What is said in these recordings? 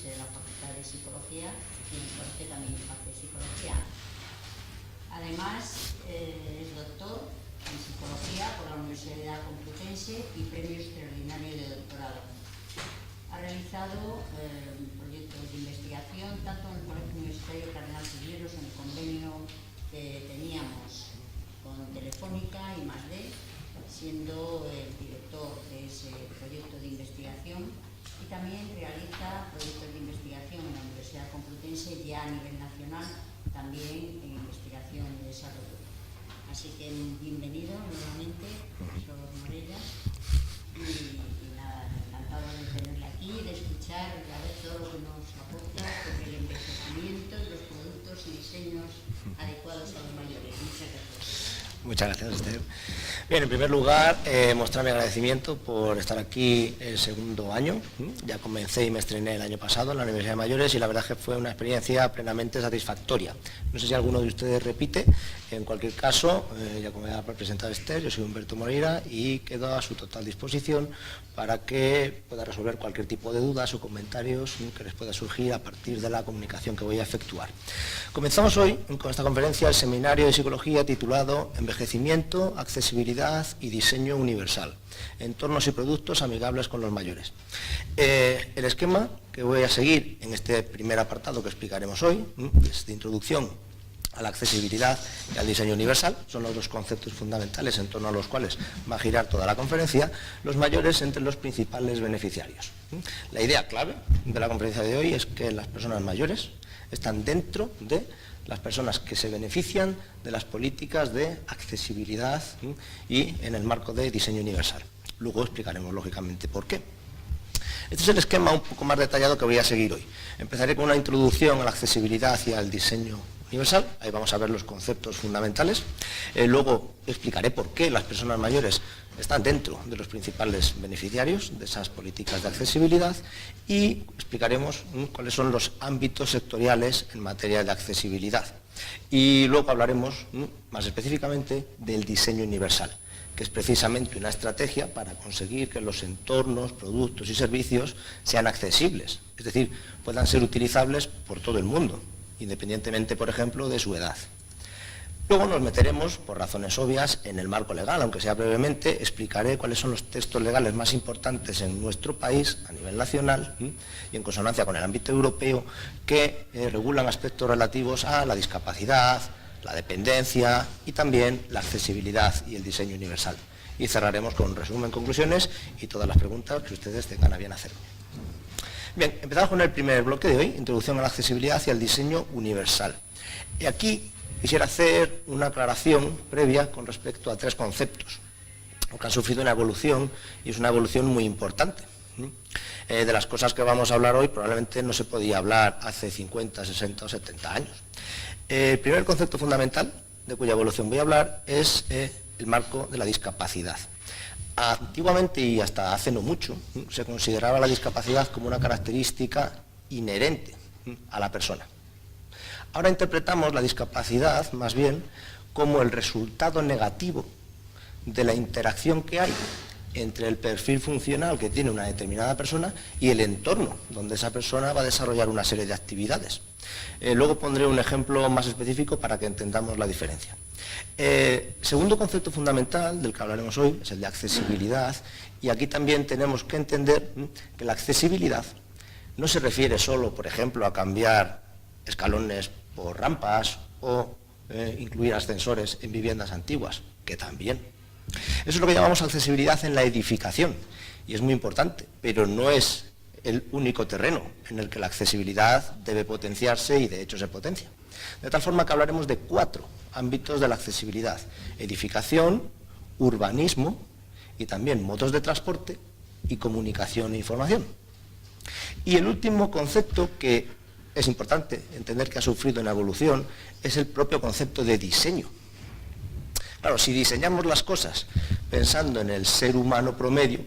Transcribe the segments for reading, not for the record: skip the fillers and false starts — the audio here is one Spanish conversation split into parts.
de la Facultad de Psicología y en Corte también imparte Psicología. Además, es doctor en Psicología por la Universidad Complutense y Premio Extraordinario de Doctorado. Ha realizado proyectos de investigación tanto en el Colegio Universitario Cardenal Cisneros, en el convenio que teníamos con Telefónica y +D, siendo el director de ese proyecto de investigación, y también realiza proyectos de investigación en la Universidad Complutense ya a nivel nacional, también en investigación y desarrollo. Así que bienvenido nuevamente, profesor Morella, y nada, encantado de tenerle aquí, de escuchar a ver todo lo que nos aporta sobre el envejecimiento, los productos y diseños adecuados a los mayores. Muchas gracias. Muchas gracias a usted. Bien, en primer lugar, mostrar mi agradecimiento por estar aquí el segundo año. Ya comencé y me estrené el año pasado en la Universidad de Mayores y la verdad es que fue una experiencia plenamente satisfactoria. No sé si alguno de ustedes repite. En cualquier caso, ya como ya ha presentado Esther, yo soy Humberto Moreira y quedo a su total disposición para que pueda resolver cualquier tipo de dudas o comentarios que les pueda surgir a partir de la comunicación que voy a efectuar. Comenzamos hoy con esta conferencia el seminario de psicología titulado Envejecimiento, accesibilidad y diseño universal, entornos y productos amigables con los mayores. El esquema que voy a seguir en este primer apartado que explicaremos hoy, es de introducción a la accesibilidad y al diseño universal, son los dos conceptos fundamentales en torno a los cuales va a girar toda la conferencia, los mayores entre los principales beneficiarios. La idea clave de la conferencia de hoy es que las personas mayores están dentro de las personas que se benefician de las políticas de accesibilidad y en el marco de diseño universal. Luego explicaremos lógicamente por qué. Este es el esquema un poco más detallado que voy a seguir hoy. Empezaré con una introducción a la accesibilidad y al diseño universal, ahí vamos a ver los conceptos fundamentales. Luego explicaré por qué las personas mayores están dentro de los principales beneficiarios de esas políticas de accesibilidad y explicaremos cuáles son los ámbitos sectoriales en materia de accesibilidad. Y luego hablaremos más específicamente del diseño universal, que es precisamente una estrategia para conseguir que los entornos, productos y servicios sean accesibles, es decir, puedan ser utilizables por todo el mundo, independientemente, por ejemplo, de su edad. Luego nos meteremos, por razones obvias, en el marco legal, aunque sea brevemente, explicaré cuáles son los textos legales más importantes en nuestro país, a nivel nacional, y en consonancia con el ámbito europeo, que regulan aspectos relativos a la discapacidad, la dependencia y también la accesibilidad y el diseño universal. Y cerraremos con un resumen, conclusiones y todas las preguntas que ustedes tengan a bien hacer. Bien, empezamos con el primer bloque de hoy, introducción a la accesibilidad y al diseño universal. Y aquí quisiera hacer una aclaración previa con respecto a tres conceptos, porque han sufrido una evolución y es una evolución muy importante. De las cosas que vamos a hablar hoy probablemente no se podía hablar hace 50, 60 o 70 años. El primer concepto fundamental de cuya evolución voy a hablar es el marco de la discapacidad. Antiguamente y hasta hace no mucho se consideraba la discapacidad como una característica inherente a la persona. Ahora interpretamos la discapacidad más bien como el resultado negativo de la interacción que hay entre el perfil funcional que tiene una determinada persona y el entorno donde esa persona va a desarrollar una serie de actividades. Luego pondré un ejemplo más específico para que entendamos la diferencia. El segundo concepto fundamental del que hablaremos hoy es el de accesibilidad, y aquí también tenemos que entender que la accesibilidad no se refiere solo, por ejemplo, a cambiar escalones por rampas o incluir ascensores en viviendas antiguas, que también. Eso es lo que llamamos accesibilidad en la edificación, y es muy importante, pero no es el único terreno en el que la accesibilidad debe potenciarse y de hecho se potencia. De tal forma que hablaremos de 4 ámbitos de la accesibilidad: edificación, urbanismo y también modos de transporte y comunicación e información. Y el último concepto que es importante entender que ha sufrido una evolución es el propio concepto de diseño. Claro, si diseñamos las cosas pensando en el ser humano promedio,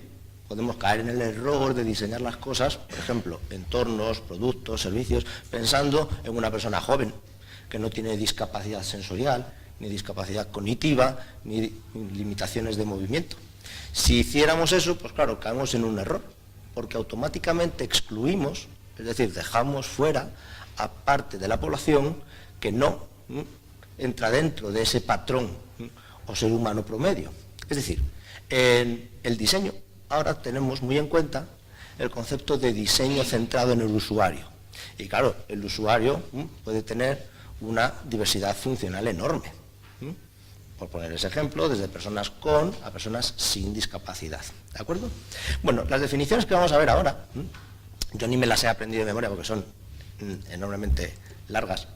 podemos caer en el error de diseñar las cosas, por ejemplo, entornos, productos, servicios, pensando en una persona joven que no tiene discapacidad sensorial, ni discapacidad cognitiva, ni limitaciones de movimiento. Si hiciéramos eso, pues claro, caemos en un error, porque automáticamente excluimos Es decir, dejamos fuera a parte de la población que no entra dentro de ese patrón o ser humano promedio. Es decir, en el diseño ahora tenemos muy en cuenta el concepto de diseño centrado en el usuario. Y claro, el usuario puede tener una diversidad funcional enorme. Por poner ese ejemplo, desde personas con a personas sin discapacidad. ¿De acuerdo? Bueno, las definiciones que vamos a ver ahora, yo ni me las he aprendido de memoria porque son enormemente largas.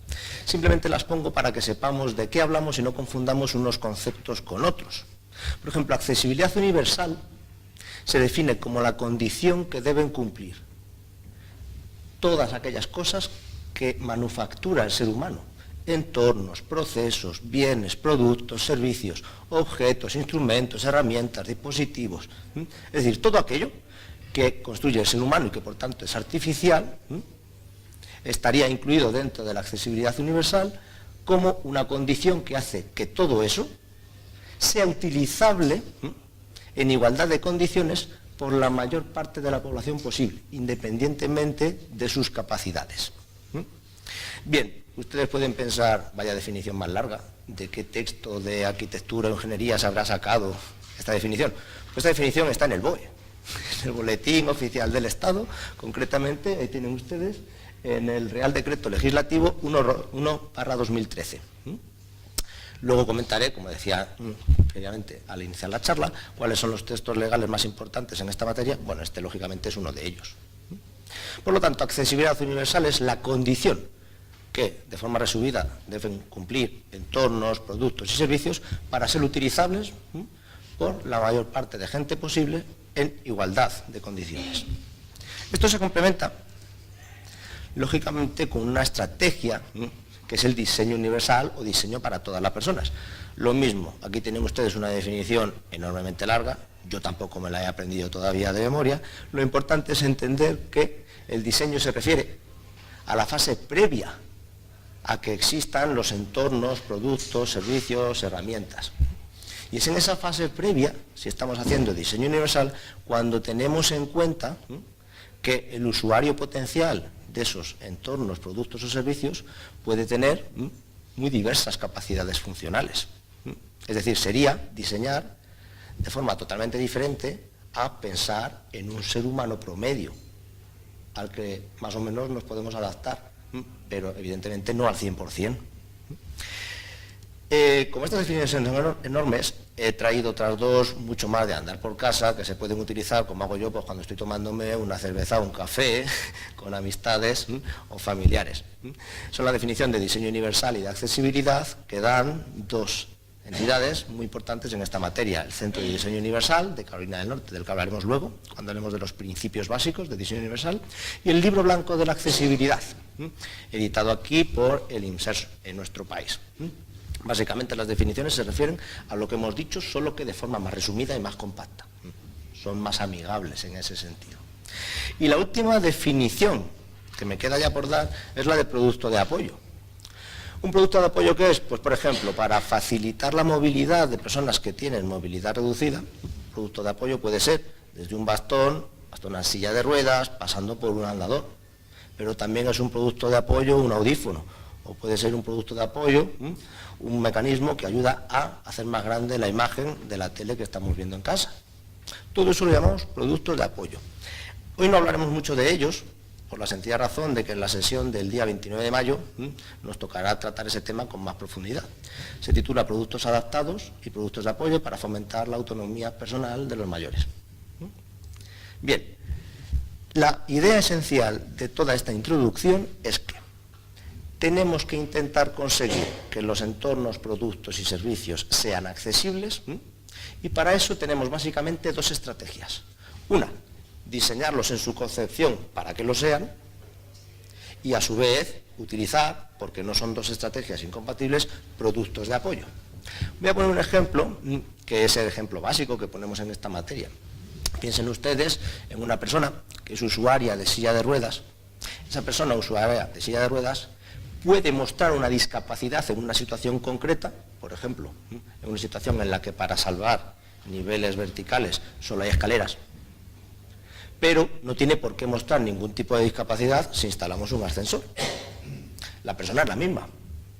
Simplemente las pongo para que sepamos de qué hablamos y no confundamos unos conceptos con otros. Por ejemplo, accesibilidad universal se define como la condición que deben cumplir todas aquellas cosas que manufactura el ser humano: entornos, procesos, bienes, productos, servicios, objetos, instrumentos, herramientas, dispositivos. Es decir, todo aquello que construye el ser humano y que por tanto es artificial, estaría incluido dentro de la accesibilidad universal como una condición que hace que todo eso sea utilizable en igualdad de condiciones por la mayor parte de la población posible, independientemente de sus capacidades. Bien, ustedes pueden pensar, vaya definición más larga, ¿de qué texto de arquitectura o ingeniería se habrá sacado esta definición? Pues esta definición está en el BOE, en el Boletín Oficial del Estado, concretamente, ahí tienen ustedes, en el Real Decreto Legislativo 1/2013. Luego comentaré, como decía previamente al iniciar la charla, cuáles son los textos legales más importantes en esta materia. Bueno, este lógicamente es uno de ellos. Por lo tanto, accesibilidad universal es la condición que, de forma resumida, deben cumplir entornos, productos y servicios para ser utilizables por la mayor parte de gente posible en igualdad de condiciones. Esto se complementa, lógicamente, con una estrategia que es el diseño universal o diseño para todas las personas. Lo mismo, aquí tienen ustedes una definición enormemente larga, yo tampoco me la he aprendido todavía de memoria. Lo importante es entender que el diseño se refiere a la fase previa a que existan los entornos, productos, servicios, herramientas. Y es en esa fase previa, si estamos haciendo diseño universal, cuando tenemos en cuenta que el usuario potencial de esos entornos, productos o servicios puede tener muy diversas capacidades funcionales. Es decir, sería diseñar de forma totalmente diferente a pensar en un ser humano promedio, al que más o menos nos podemos adaptar, pero evidentemente no al 100%. Como estas definiciones son enormes, he traído otras dos, mucho más de andar por casa, que se pueden utilizar, como hago yo, pues cuando estoy tomándome una cerveza o un café, con amistades o familiares. Son la definición de diseño universal y de accesibilidad que dan dos entidades muy importantes en esta materia: el Centro de Diseño Universal de Carolina del Norte, del que hablaremos luego, cuando hablemos de los principios básicos de diseño universal, y el Libro Blanco de la Accesibilidad, editado aquí por el IMSERS en nuestro país. Básicamente las definiciones se refieren a lo que hemos dicho, solo que de forma más resumida y más compacta. Son más amigables en ese sentido. Y la última definición que me queda ya por dar es la de producto de apoyo. ¿Un producto de apoyo qué es? Pues, por ejemplo, para facilitar la movilidad de personas que tienen movilidad reducida, un producto de apoyo puede ser desde un bastón hasta una silla de ruedas, pasando por un andador. Pero también es un producto de apoyo un audífono, o puede ser un producto de apoyo un mecanismo que ayuda a hacer más grande la imagen de la tele que estamos viendo en casa. Todo eso lo llamamos productos de apoyo. Hoy no hablaremos mucho de ellos, por la sencilla razón de que en la sesión del día 29 de mayo nos tocará tratar ese tema con más profundidad. Se titula Productos adaptados y productos de apoyo para fomentar la autonomía personal de los mayores. Bien, la idea esencial de toda esta introducción es que tenemos que intentar conseguir que los entornos, productos y servicios sean accesibles, y para eso tenemos básicamente dos estrategias. Una, diseñarlos en su concepción para que lo sean, y a su vez utilizar, porque no son dos estrategias incompatibles, productos de apoyo. Voy a poner un ejemplo, que es el ejemplo básico que ponemos en esta materia. Piensen ustedes en una persona que es usuaria de silla de ruedas. Esa persona usuaria de silla de ruedas puede mostrar una discapacidad en una situación concreta, por ejemplo, en una situación en la que para salvar niveles verticales solo hay escaleras, pero no tiene por qué mostrar ningún tipo de discapacidad si instalamos un ascensor. La persona es la misma,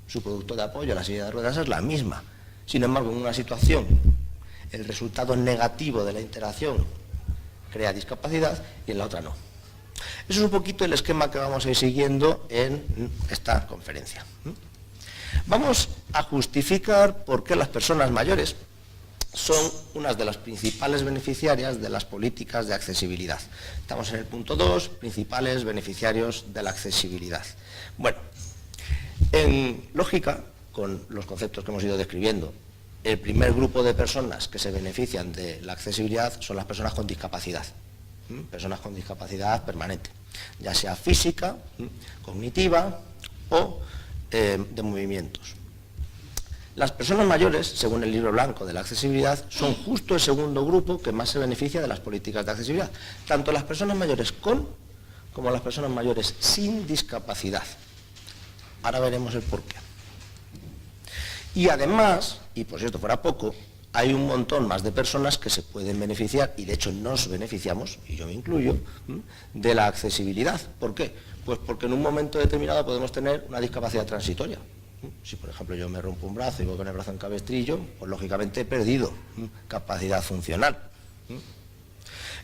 su producto de apoyo, la silla de ruedas, es la misma. Sin embargo, en una situación, el resultado negativo de la interacción crea discapacidad y en la otra no. Eso es un poquito el esquema que vamos a ir siguiendo en esta conferencia. Vamos a justificar por qué las personas mayores son unas de las principales beneficiarias de las políticas de accesibilidad. Estamos en el punto 2, principales beneficiarios de la accesibilidad. Bueno, en lógica, con los conceptos que hemos ido describiendo, el primer grupo de personas que se benefician de la accesibilidad son las personas con discapacidad. Personas con discapacidad permanente, ya sea física, cognitiva o de movimientos. Las personas mayores, según el libro blanco de la accesibilidad, son justo el segundo grupo que más se beneficia de las políticas de accesibilidad, tanto las personas mayores con como las personas mayores sin discapacidad. Ahora veremos el porqué. Y además, y por si esto fuera poco, hay un montón más de personas que se pueden beneficiar, y de hecho nos beneficiamos, y yo me incluyo, de la accesibilidad. ¿Por qué? Pues porque en un momento determinado podemos tener una discapacidad transitoria. Si, por ejemplo, yo me rompo un brazo y voy con el brazo en cabestrillo, pues lógicamente he perdido capacidad funcional.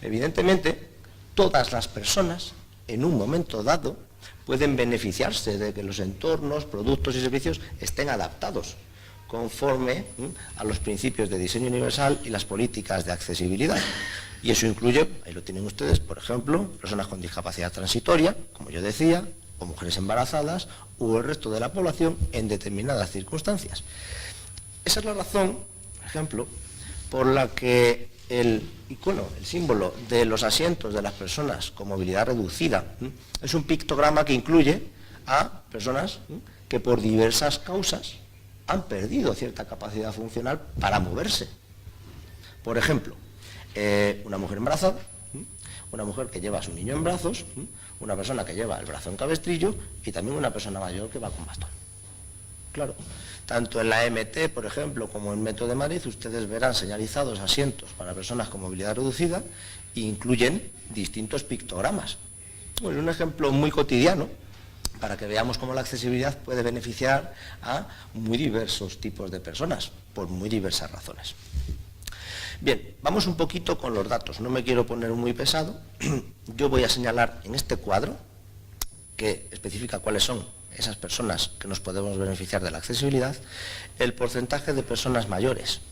Evidentemente, todas las personas, en un momento dado, pueden beneficiarse de que los entornos, productos y servicios estén adaptados conforme a los principios de diseño universal y las políticas de accesibilidad. Y eso incluye, ahí lo tienen ustedes, por ejemplo, personas con discapacidad transitoria, como yo decía, o mujeres embarazadas, o el resto de la población en determinadas circunstancias. Esa es la razón, por ejemplo, por la que el icono, el símbolo de los asientos de las personas con movilidad reducida, es un pictograma que incluye a personas que por diversas causas han perdido cierta capacidad funcional para moverse. Por ejemplo, una mujer embarazada, una mujer que lleva a su niño en brazos, una persona que lleva el brazo en cabestrillo y también una persona mayor que va con bastón. Claro, tanto en la MT, por ejemplo, como en Metro de Madrid, ustedes verán señalizados asientos para personas con movilidad reducida e incluyen distintos pictogramas. Bueno, un ejemplo muy cotidiano para que veamos cómo la accesibilidad puede beneficiar a muy diversos tipos de personas, por muy diversas razones. Bien, vamos un poquito con los datos, no me quiero poner muy pesado. Yo voy a señalar en este cuadro, que especifica cuáles son esas personas que nos podemos beneficiar de la accesibilidad, el porcentaje de personas mayores.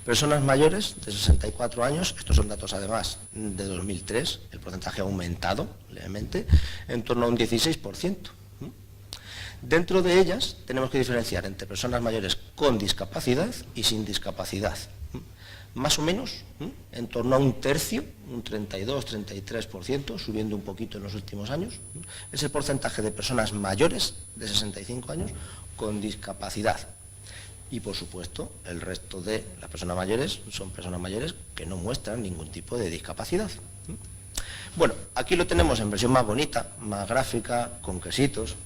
Personas mayores de 64 años, estos son datos además de 2003, el porcentaje ha aumentado levemente, en torno a un 16%. Dentro de ellas tenemos que diferenciar entre personas mayores con discapacidad y sin discapacidad. Más o menos, en torno a un tercio, un 32-33%, subiendo un poquito en los últimos años, es el porcentaje de personas mayores de 65 años con discapacidad. Y, por supuesto, el resto de las personas mayores son personas mayores que no muestran ningún tipo de discapacidad. Bueno, aquí lo tenemos en versión más bonita, más gráfica, con quesitos,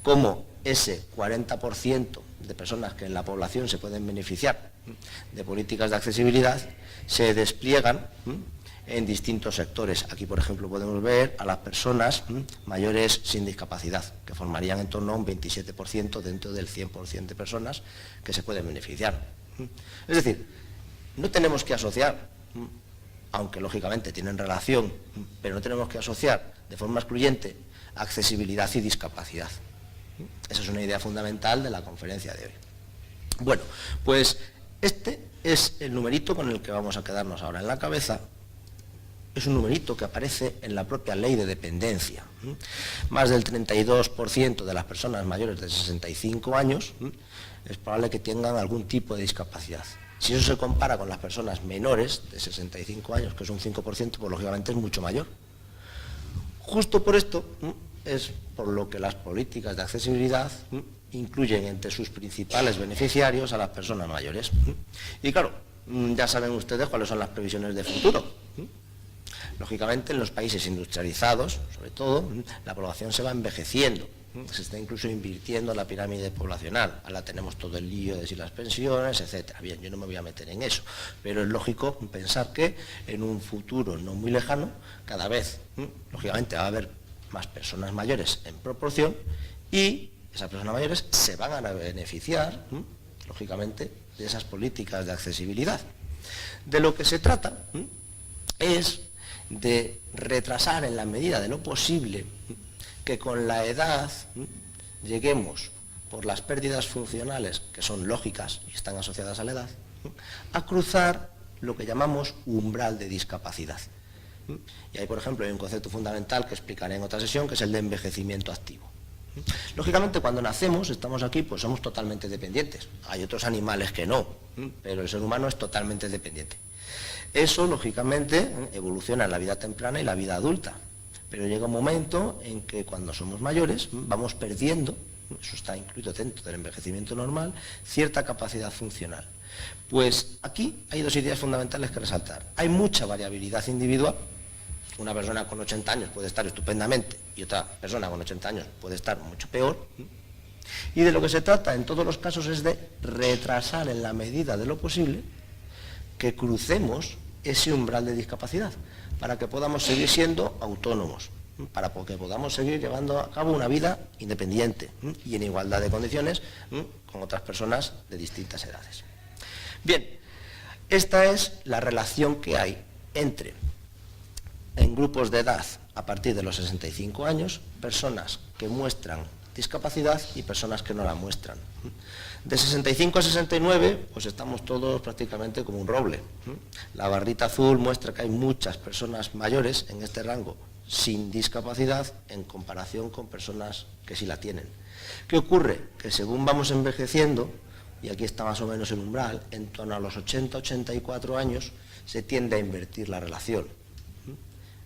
como ese 40% de personas que en la población se pueden beneficiar de políticas de accesibilidad se despliegan en distintos sectores. Aquí, por ejemplo, podemos ver a las personas mayores sin discapacidad, que formarían en torno a un 27% dentro del 100% de personas que se pueden beneficiar. Es decir, no tenemos que asociar, aunque lógicamente tienen relación, pero no tenemos que asociar de forma excluyente accesibilidad y discapacidad. Esa es una idea fundamental de la conferencia de hoy. Bueno, pues este es el numerito con el que vamos a quedarnos ahora en la cabeza. Es un numerito que aparece en la propia ley de dependencia. Más del 32% de las personas mayores de 65 años es probable que tengan algún tipo de discapacidad. Si eso se compara con las personas menores de 65 años, que es un 5%, pues lógicamente es mucho mayor. Justo por esto es por lo que las políticas de accesibilidad incluyen entre sus principales beneficiarios a las personas mayores. Y claro, ya saben ustedes cuáles son las previsiones de futuro. Lógicamente, en los países industrializados, sobre todo, la población se va envejeciendo. se está incluso invirtiendo en la pirámide poblacional. Ahora tenemos todo el lío de si las pensiones, etcétera. Bien, yo no me voy a meter en eso, pero es lógico pensar que en un futuro no muy lejano, cada vez, lógicamente, va a haber más personas mayores en proporción y esas personas mayores se van a beneficiar, lógicamente, de esas políticas de accesibilidad. De lo que se trata es de retrasar en la medida de lo posible que con la edad lleguemos, por las pérdidas funcionales, que son lógicas y están asociadas a la edad, a cruzar lo que llamamos umbral de discapacidad. Y ahí, por ejemplo, hay un concepto fundamental que explicaré en otra sesión, que es el de envejecimiento activo. Lógicamente, cuando nacemos, estamos aquí, pues somos totalmente dependientes. Hay otros animales que no, pero el ser humano es totalmente dependiente. Eso, lógicamente, evoluciona en la vida temprana y la vida adulta. Pero llega un momento en que cuando somos mayores vamos perdiendo, eso está incluido dentro del envejecimiento normal, cierta capacidad funcional. Pues aquí hay dos ideas fundamentales que resaltar. Hay mucha variabilidad individual. Una persona con 80 años puede estar estupendamente y otra persona con 80 años puede estar mucho peor. Y de lo que se trata en todos los casos es de retrasar en la medida de lo posible que crucemos ese umbral de discapacidad para que podamos seguir siendo autónomos, para que podamos seguir llevando a cabo una vida independiente y en igualdad de condiciones con otras personas de distintas edades. Bien, esta es la relación que hay entre, en grupos de edad a partir de los 65 años, personas que muestran discapacidad y personas que no la muestran. De 65 a 69, pues estamos todos prácticamente como un roble. La barrita azul muestra que hay muchas personas mayores en este rango sin discapacidad en comparación con personas que sí la tienen. ¿Qué ocurre? Que según vamos envejeciendo, y aquí está más o menos el umbral, en torno a los 80-84 años se tiende a invertir la relación.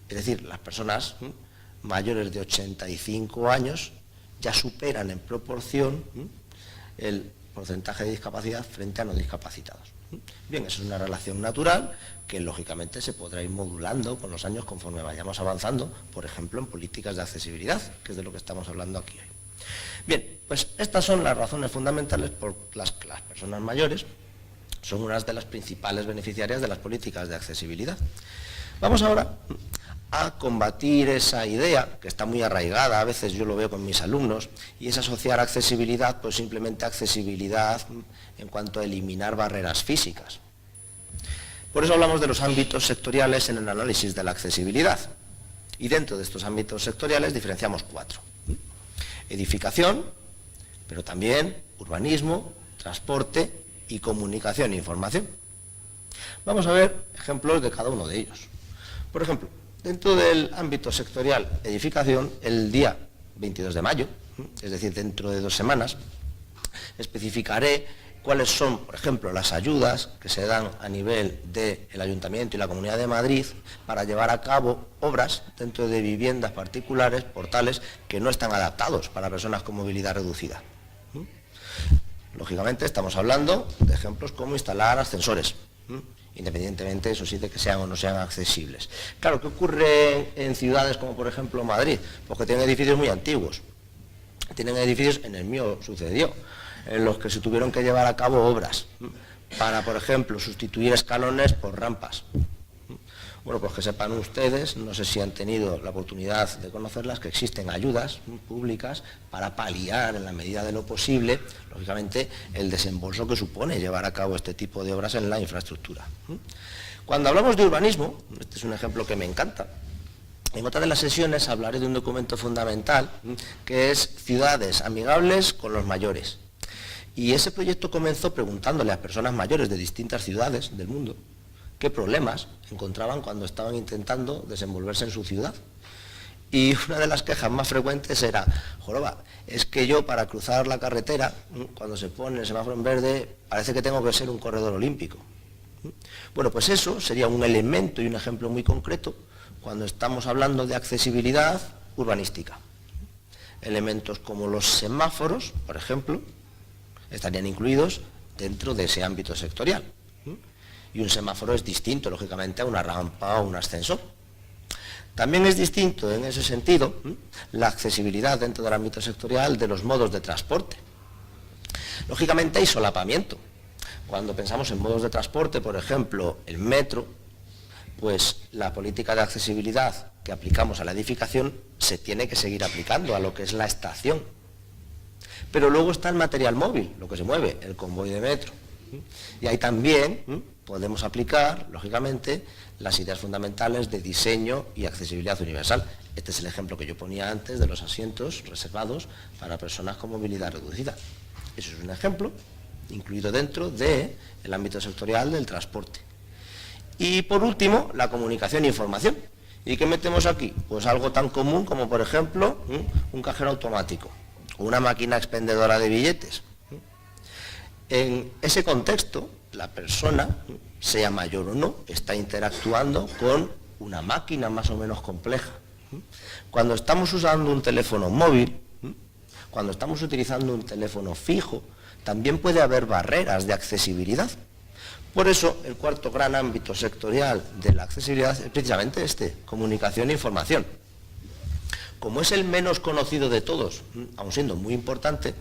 Es decir, las personas mayores de 85 años ya superan en proporción el porcentaje de discapacidad frente a no discapacitados. Bien, eso es una relación natural que lógicamente se podrá ir modulando con los años conforme vayamos avanzando, por ejemplo, en políticas de accesibilidad, que es de lo que estamos hablando aquí hoy. Bien, pues estas son las razones fundamentales por las que las personas mayores son unas de las principales beneficiarias de las políticas de accesibilidad. Vamos ahora a combatir esa idea, que está muy arraigada, a veces yo lo veo con mis alumnos, y es asociar accesibilidad, pues simplemente accesibilidad en cuanto a eliminar barreras físicas. Por eso hablamos de los ámbitos sectoriales en el análisis de la accesibilidad. Y dentro de estos ámbitos sectoriales diferenciamos 4. Edificación, pero también urbanismo, transporte y comunicación e información. Vamos a ver ejemplos de cada uno de ellos. Por ejemplo, dentro del ámbito sectorial edificación, el día 22 de mayo, es decir, dentro de 2 semanas, especificaré cuáles son, por ejemplo, las ayudas que se dan a nivel del Ayuntamiento y la Comunidad de Madrid para llevar a cabo obras dentro de viviendas particulares, portales, que no están adaptados para personas con movilidad reducida. Lógicamente estamos hablando de ejemplos como instalar ascensores, independientemente, eso sí, de que sean o no sean accesibles. Claro, ¿qué ocurre en ciudades como, por ejemplo, Madrid? Pues que tienen edificios muy antiguos. Tienen edificios, en el mío sucedió, en los que se tuvieron que llevar a cabo obras para, por ejemplo, sustituir escalones por rampas. Bueno, pues que sepan ustedes, no sé si han tenido la oportunidad de conocerlas, que existen ayudas públicas para paliar en la medida de lo posible, lógicamente, el desembolso que supone llevar a cabo este tipo de obras en la infraestructura. Cuando hablamos de urbanismo, este es un ejemplo que me encanta, en otra de las sesiones hablaré de un documento fundamental que es Ciudades amigables con los mayores. Y ese proyecto comenzó preguntándole a personas mayores de distintas ciudades del mundo qué problemas encontraban cuando estaban intentando desenvolverse en su ciudad. Y una de las quejas más frecuentes era: joroba, es que yo para cruzar la carretera, cuando se pone el semáforo en verde, parece que tengo que ser un corredor olímpico. Bueno, pues eso sería un elemento y un ejemplo muy concreto cuando estamos hablando de accesibilidad urbanística. Elementos como los semáforos, por ejemplo, estarían incluidos dentro de ese ámbito sectorial. Y un semáforo es distinto, lógicamente, a una rampa o un ascensor. También es distinto en ese sentido la accesibilidad dentro del ámbito sectorial de los modos de transporte. Lógicamente hay solapamiento. Cuando pensamos en modos de transporte, por ejemplo, el metro, pues la política de accesibilidad que aplicamos a la edificación se tiene que seguir aplicando a lo que es la estación. Pero luego está el material móvil, lo que se mueve, el convoy de metro. Y ahí también podemos aplicar, lógicamente, las ideas fundamentales de diseño y accesibilidad universal. Este es el ejemplo que yo ponía antes de los asientos reservados para personas con movilidad reducida. Eso es un ejemplo incluido dentro del ámbito sectorial del transporte. Y por último, la comunicación e información. ¿Y qué metemos aquí? Pues algo tan común como, por ejemplo, un cajero automático o una máquina expendedora de billetes. En ese contexto, la persona, sea mayor o no, está interactuando con una máquina más o menos compleja. Cuando estamos usando un teléfono móvil, cuando estamos utilizando un teléfono fijo, también puede haber barreras de accesibilidad. Por eso, el cuarto gran ámbito sectorial de la accesibilidad es precisamente comunicación e información. Como es el menos conocido de todos, aun siendo muy importante,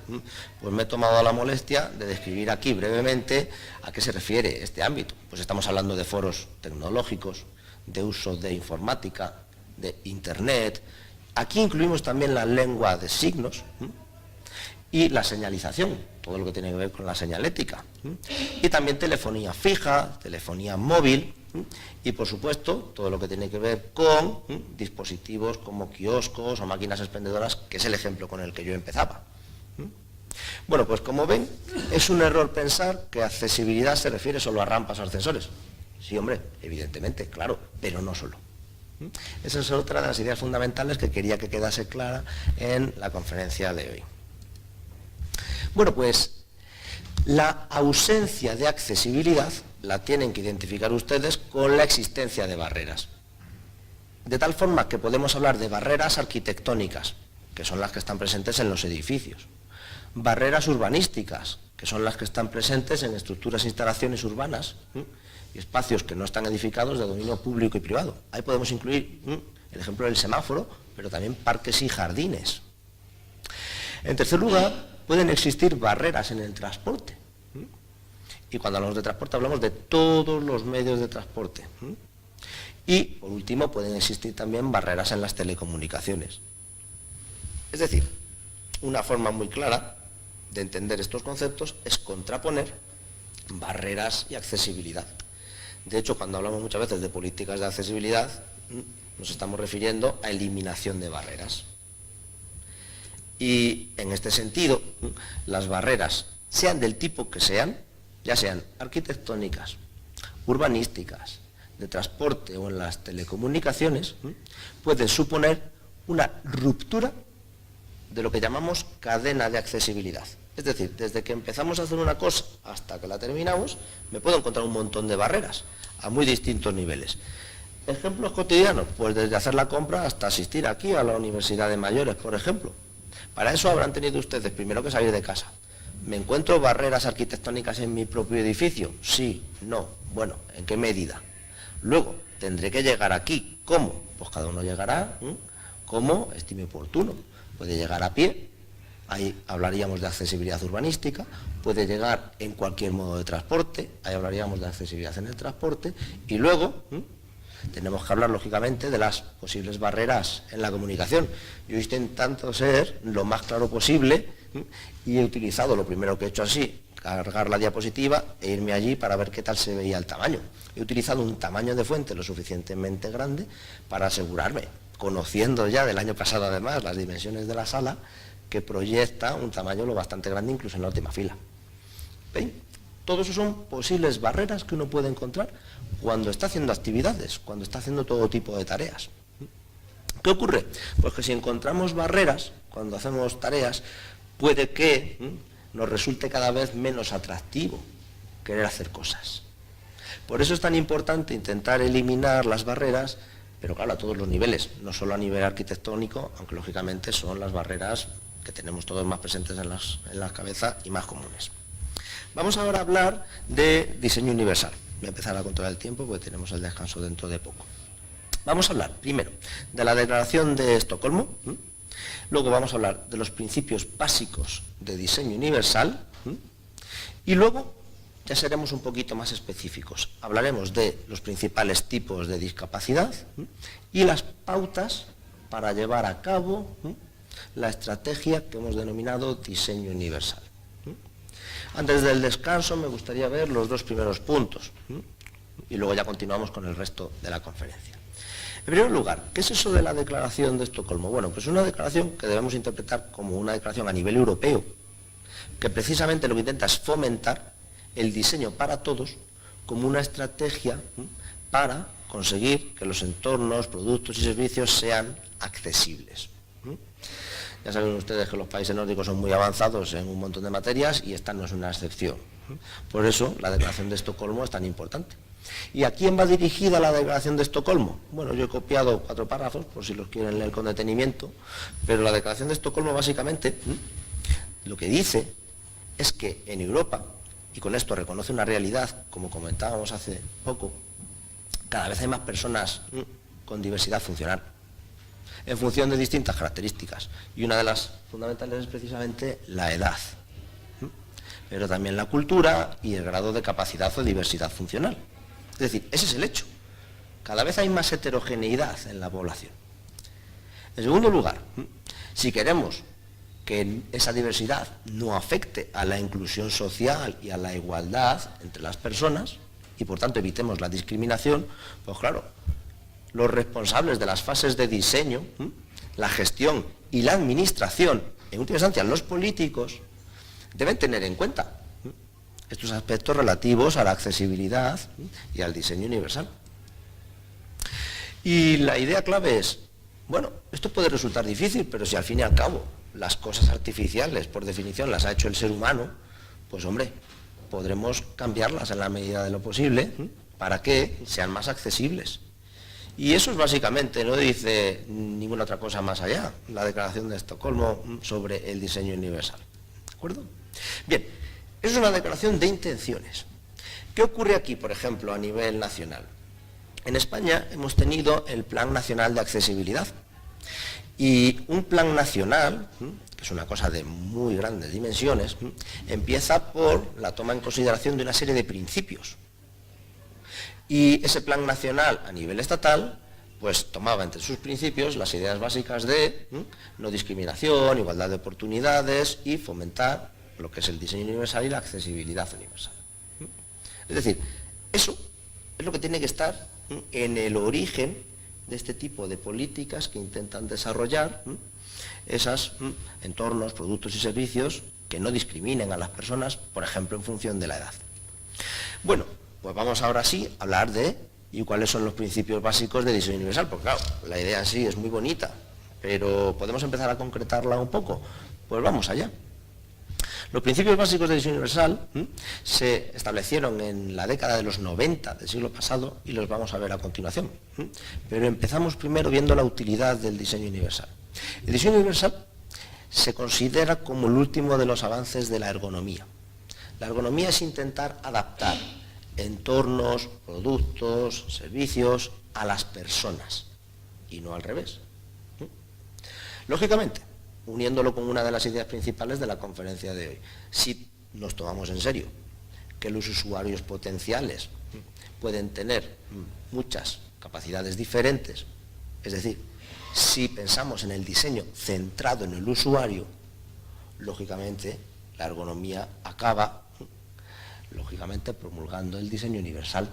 pues me he tomado la molestia de describir aquí brevemente a qué se refiere este ámbito. Pues estamos hablando de foros tecnológicos, de uso de informática, de Internet. Aquí incluimos también la lengua de signos y la señalización, todo lo que tiene que ver con la señalética. Y también telefonía fija, telefonía móvil, y por supuesto todo lo que tiene que ver con dispositivos como kioscos o máquinas expendedoras, que es el ejemplo con el que yo empezaba. Bueno, pues como ven, es un error pensar que accesibilidad se refiere solo a rampas o ascensores. Sí, hombre, evidentemente, claro, pero no solo. Esa es otra de las ideas fundamentales que quería que quedase clara en la conferencia de hoy. Bueno, pues la ausencia de accesibilidad la tienen que identificar ustedes con la existencia de barreras. De tal forma que podemos hablar de barreras arquitectónicas, que son las que están presentes en los edificios, barreras urbanísticas, que son las que están presentes en estructuras e instalaciones urbanas y espacios que no están edificados de dominio público y privado. Ahí podemos incluir el ejemplo del semáforo, pero también parques y jardines. En tercer lugar, pueden existir barreras en el transporte. Y cuando hablamos de transporte hablamos de todos los medios de transporte. Y, por último, pueden existir también barreras en las telecomunicaciones. Es decir, una forma muy clara de entender estos conceptos es contraponer barreras y accesibilidad. De hecho, cuando hablamos muchas veces de políticas de accesibilidad, nos estamos refiriendo a eliminación de barreras. Y en este sentido, las barreras, sean del tipo que sean, ya sean arquitectónicas, urbanísticas, de transporte o en las telecomunicaciones, pueden suponer una ruptura de lo que llamamos cadena de accesibilidad. Es decir, desde que empezamos a hacer una cosa hasta que la terminamos, me puedo encontrar un montón de barreras a muy distintos niveles. Ejemplos cotidianos, pues desde hacer la compra hasta asistir aquí a la Universidad de Mayores, por ejemplo. Para eso habrán tenido ustedes primero que salir de casa. ¿Me encuentro barreras arquitectónicas en mi propio edificio? Sí, no. Bueno, ¿en qué medida? Luego, tendré que llegar aquí. ¿Cómo? Pues cada uno llegará como estime oportuno. Puede llegar a pie, ahí hablaríamos de accesibilidad urbanística, puede llegar en cualquier modo de transporte, ahí hablaríamos de accesibilidad en el transporte, y luego tenemos que hablar, lógicamente, de las posibles barreras en la comunicación. Yo estoy intentando ser lo más claro posible y he utilizado, lo primero que he hecho así, cargar la diapositiva e irme allí para ver qué tal se veía el tamaño. He utilizado un tamaño de fuente lo suficientemente grande para asegurarme, conociendo ya del año pasado además las dimensiones de la sala, que proyecta un tamaño lo bastante grande incluso en la última fila. ¿Ven? Todo eso son posibles barreras que uno puede encontrar cuando está haciendo actividades, cuando está haciendo todo tipo de tareas. ¿Qué ocurre? Pues que si encontramos barreras cuando hacemos tareas, puede que nos resulte cada vez menos atractivo querer hacer cosas. Por eso es tan importante intentar eliminar las barreras, pero claro, a todos los niveles, no solo a nivel arquitectónico, aunque lógicamente son las barreras que tenemos todos más presentes en la cabeza y más comunes. Vamos ahora a hablar de diseño universal. Voy a empezar a controlar el tiempo porque tenemos el descanso dentro de poco. Vamos a hablar primero de la Declaración de Estocolmo, luego vamos a hablar de los principios básicos de diseño universal y luego ya seremos un poquito más específicos. Hablaremos de los principales tipos de discapacidad y las pautas para llevar a cabo la estrategia que hemos denominado diseño universal. Antes del descanso me gustaría ver los dos primeros puntos y luego ya continuamos con el resto de la conferencia. En primer lugar, ¿qué es eso de la Declaración de Estocolmo? Bueno, pues es una declaración que debemos interpretar como una declaración a nivel europeo, que precisamente lo que intenta es fomentar el diseño para todos como una estrategia para conseguir que los entornos, productos y servicios sean accesibles. Ya saben ustedes que los países nórdicos son muy avanzados en un montón de materias y esta no es una excepción. Por eso la Declaración de Estocolmo es tan importante. ¿Y a quién va dirigida la Declaración de Estocolmo? Bueno, yo he copiado 4 párrafos, por si los quieren leer con detenimiento, pero la Declaración de Estocolmo básicamente lo que dice es que en Europa, y con esto reconoce una realidad, como comentábamos hace poco, cada vez hay más personas con diversidad funcional, en función de distintas características, y una de las fundamentales es precisamente la edad, pero también la cultura y el grado de capacidad o diversidad funcional. Es decir, ese es el hecho. Cada vez hay más heterogeneidad en la población. En segundo lugar, si queremos que esa diversidad no afecte a la inclusión social y a la igualdad entre las personas, y por tanto evitemos la discriminación, pues claro, los responsables de las fases de diseño, la gestión y la administración, en última instancia los políticos, deben tener en cuenta estos aspectos relativos a la accesibilidad y al diseño universal. Y la idea clave es, bueno, esto puede resultar difícil, pero si al fin y al cabo las cosas artificiales, por definición, las ha hecho el ser humano, pues hombre, podremos cambiarlas en la medida de lo posible para que sean más accesibles. Y eso es básicamente, no dice ninguna otra cosa más allá, la Declaración de Estocolmo sobre el diseño universal. ¿De acuerdo? Bien, es una declaración de intenciones. ¿Qué ocurre aquí, por ejemplo, a nivel nacional? En España hemos tenido el Plan Nacional de Accesibilidad. Y un plan nacional, que es una cosa de muy grandes dimensiones, empieza por la toma en consideración de una serie de principios. Y ese plan nacional a nivel estatal, pues tomaba entre sus principios las ideas básicas de no discriminación, igualdad de oportunidades y fomentar lo que es el diseño universal y la accesibilidad universal. Es decir, eso es lo que tiene que estar en el origen de este tipo de políticas que intentan desarrollar esos entornos, productos y servicios que no discriminen a las personas, por ejemplo, en función de la edad. Bueno, pues vamos ahora sí a hablar de y cuáles son los principios básicos de diseño universal, porque claro, la idea en sí es muy bonita, pero ¿podemos empezar a concretarla un poco? Pues vamos allá. Los principios básicos de diseño universal se establecieron en la década de los 90 del siglo pasado y los vamos a ver a continuación. Pero empezamos primero viendo la utilidad del diseño universal. El diseño universal se considera como el último de los avances de la ergonomía. La ergonomía es intentar adaptar entornos, productos, servicios a las personas y no al revés. Lógicamente, uniéndolo con una de las ideas principales de la conferencia de hoy. Si nos tomamos en serio que los usuarios potenciales pueden tener muchas capacidades diferentes, es decir, si pensamos en el diseño centrado en el usuario, lógicamente la ergonomía acaba, lógicamente, promulgando el diseño universal,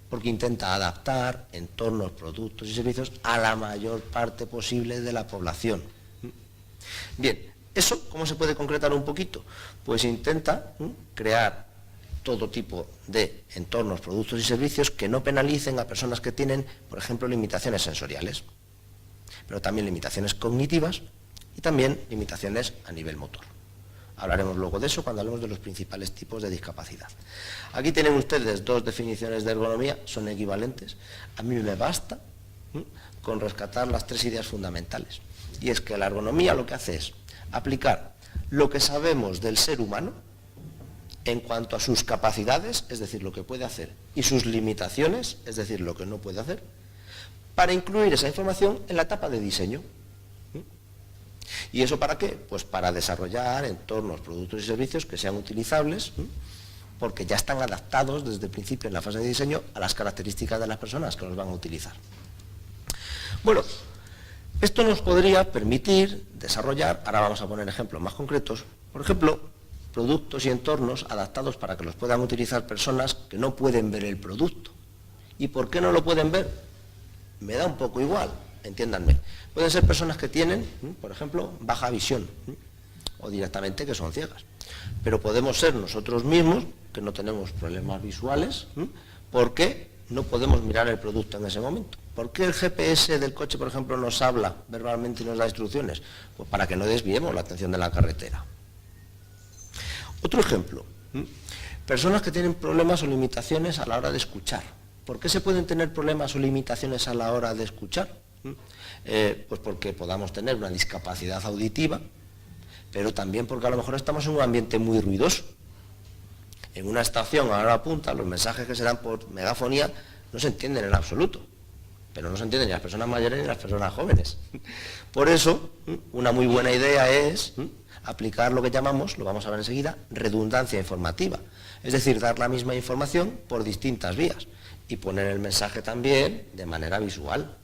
porque intenta adaptar entornos, productos y servicios a la mayor parte posible de la población. Bien, ¿eso cómo se puede concretar un poquito? Pues intenta crear todo tipo de entornos, productos y servicios que no penalicen a personas que tienen, por ejemplo, limitaciones sensoriales, pero también limitaciones cognitivas y también limitaciones a nivel motor. Hablaremos luego de eso cuando hablemos de los principales tipos de discapacidad. Aquí tienen ustedes 2 definiciones de ergonomía, son equivalentes. A mí me basta con rescatar las 3 ideas fundamentales. Y es que la ergonomía lo que hace es aplicar lo que sabemos del ser humano en cuanto a sus capacidades, es decir, lo que puede hacer, y sus limitaciones, es decir, lo que no puede hacer, para incluir esa información en la etapa de diseño. ¿Y eso para qué? Pues para desarrollar entornos, productos y servicios que sean utilizables, porque ya están adaptados desde el principio en la fase de diseño a las características de las personas que los van a utilizar. Bueno, esto nos podría permitir desarrollar, ahora vamos a poner ejemplos más concretos, por ejemplo, productos y entornos adaptados para que los puedan utilizar personas que no pueden ver el producto. ¿Y por qué no lo pueden ver? Me da un poco igual, entiéndanme. Pueden ser personas que tienen, por ejemplo, baja visión, o directamente que son ciegas. Pero podemos ser nosotros mismos, que no tenemos problemas visuales, porque no podemos mirar el producto en ese momento. ¿Por qué el GPS del coche, por ejemplo, nos habla verbalmente y nos da instrucciones? Pues para que no desviemos la atención de la carretera. Otro ejemplo, personas que tienen problemas o limitaciones a la hora de escuchar. ¿Por qué se pueden tener problemas o limitaciones a la hora de escuchar? Pues porque podamos tener una discapacidad auditiva, pero también porque a lo mejor estamos en un ambiente muy ruidoso. En una estación a hora punta, los mensajes que se dan por megafonía no se entienden en absoluto, pero no se entienden ni las personas mayores ni las personas jóvenes. Por eso, una muy buena idea es aplicar lo que llamamos, lo vamos a ver enseguida, redundancia informativa. Es decir, dar la misma información por distintas vías y poner el mensaje también de manera visual.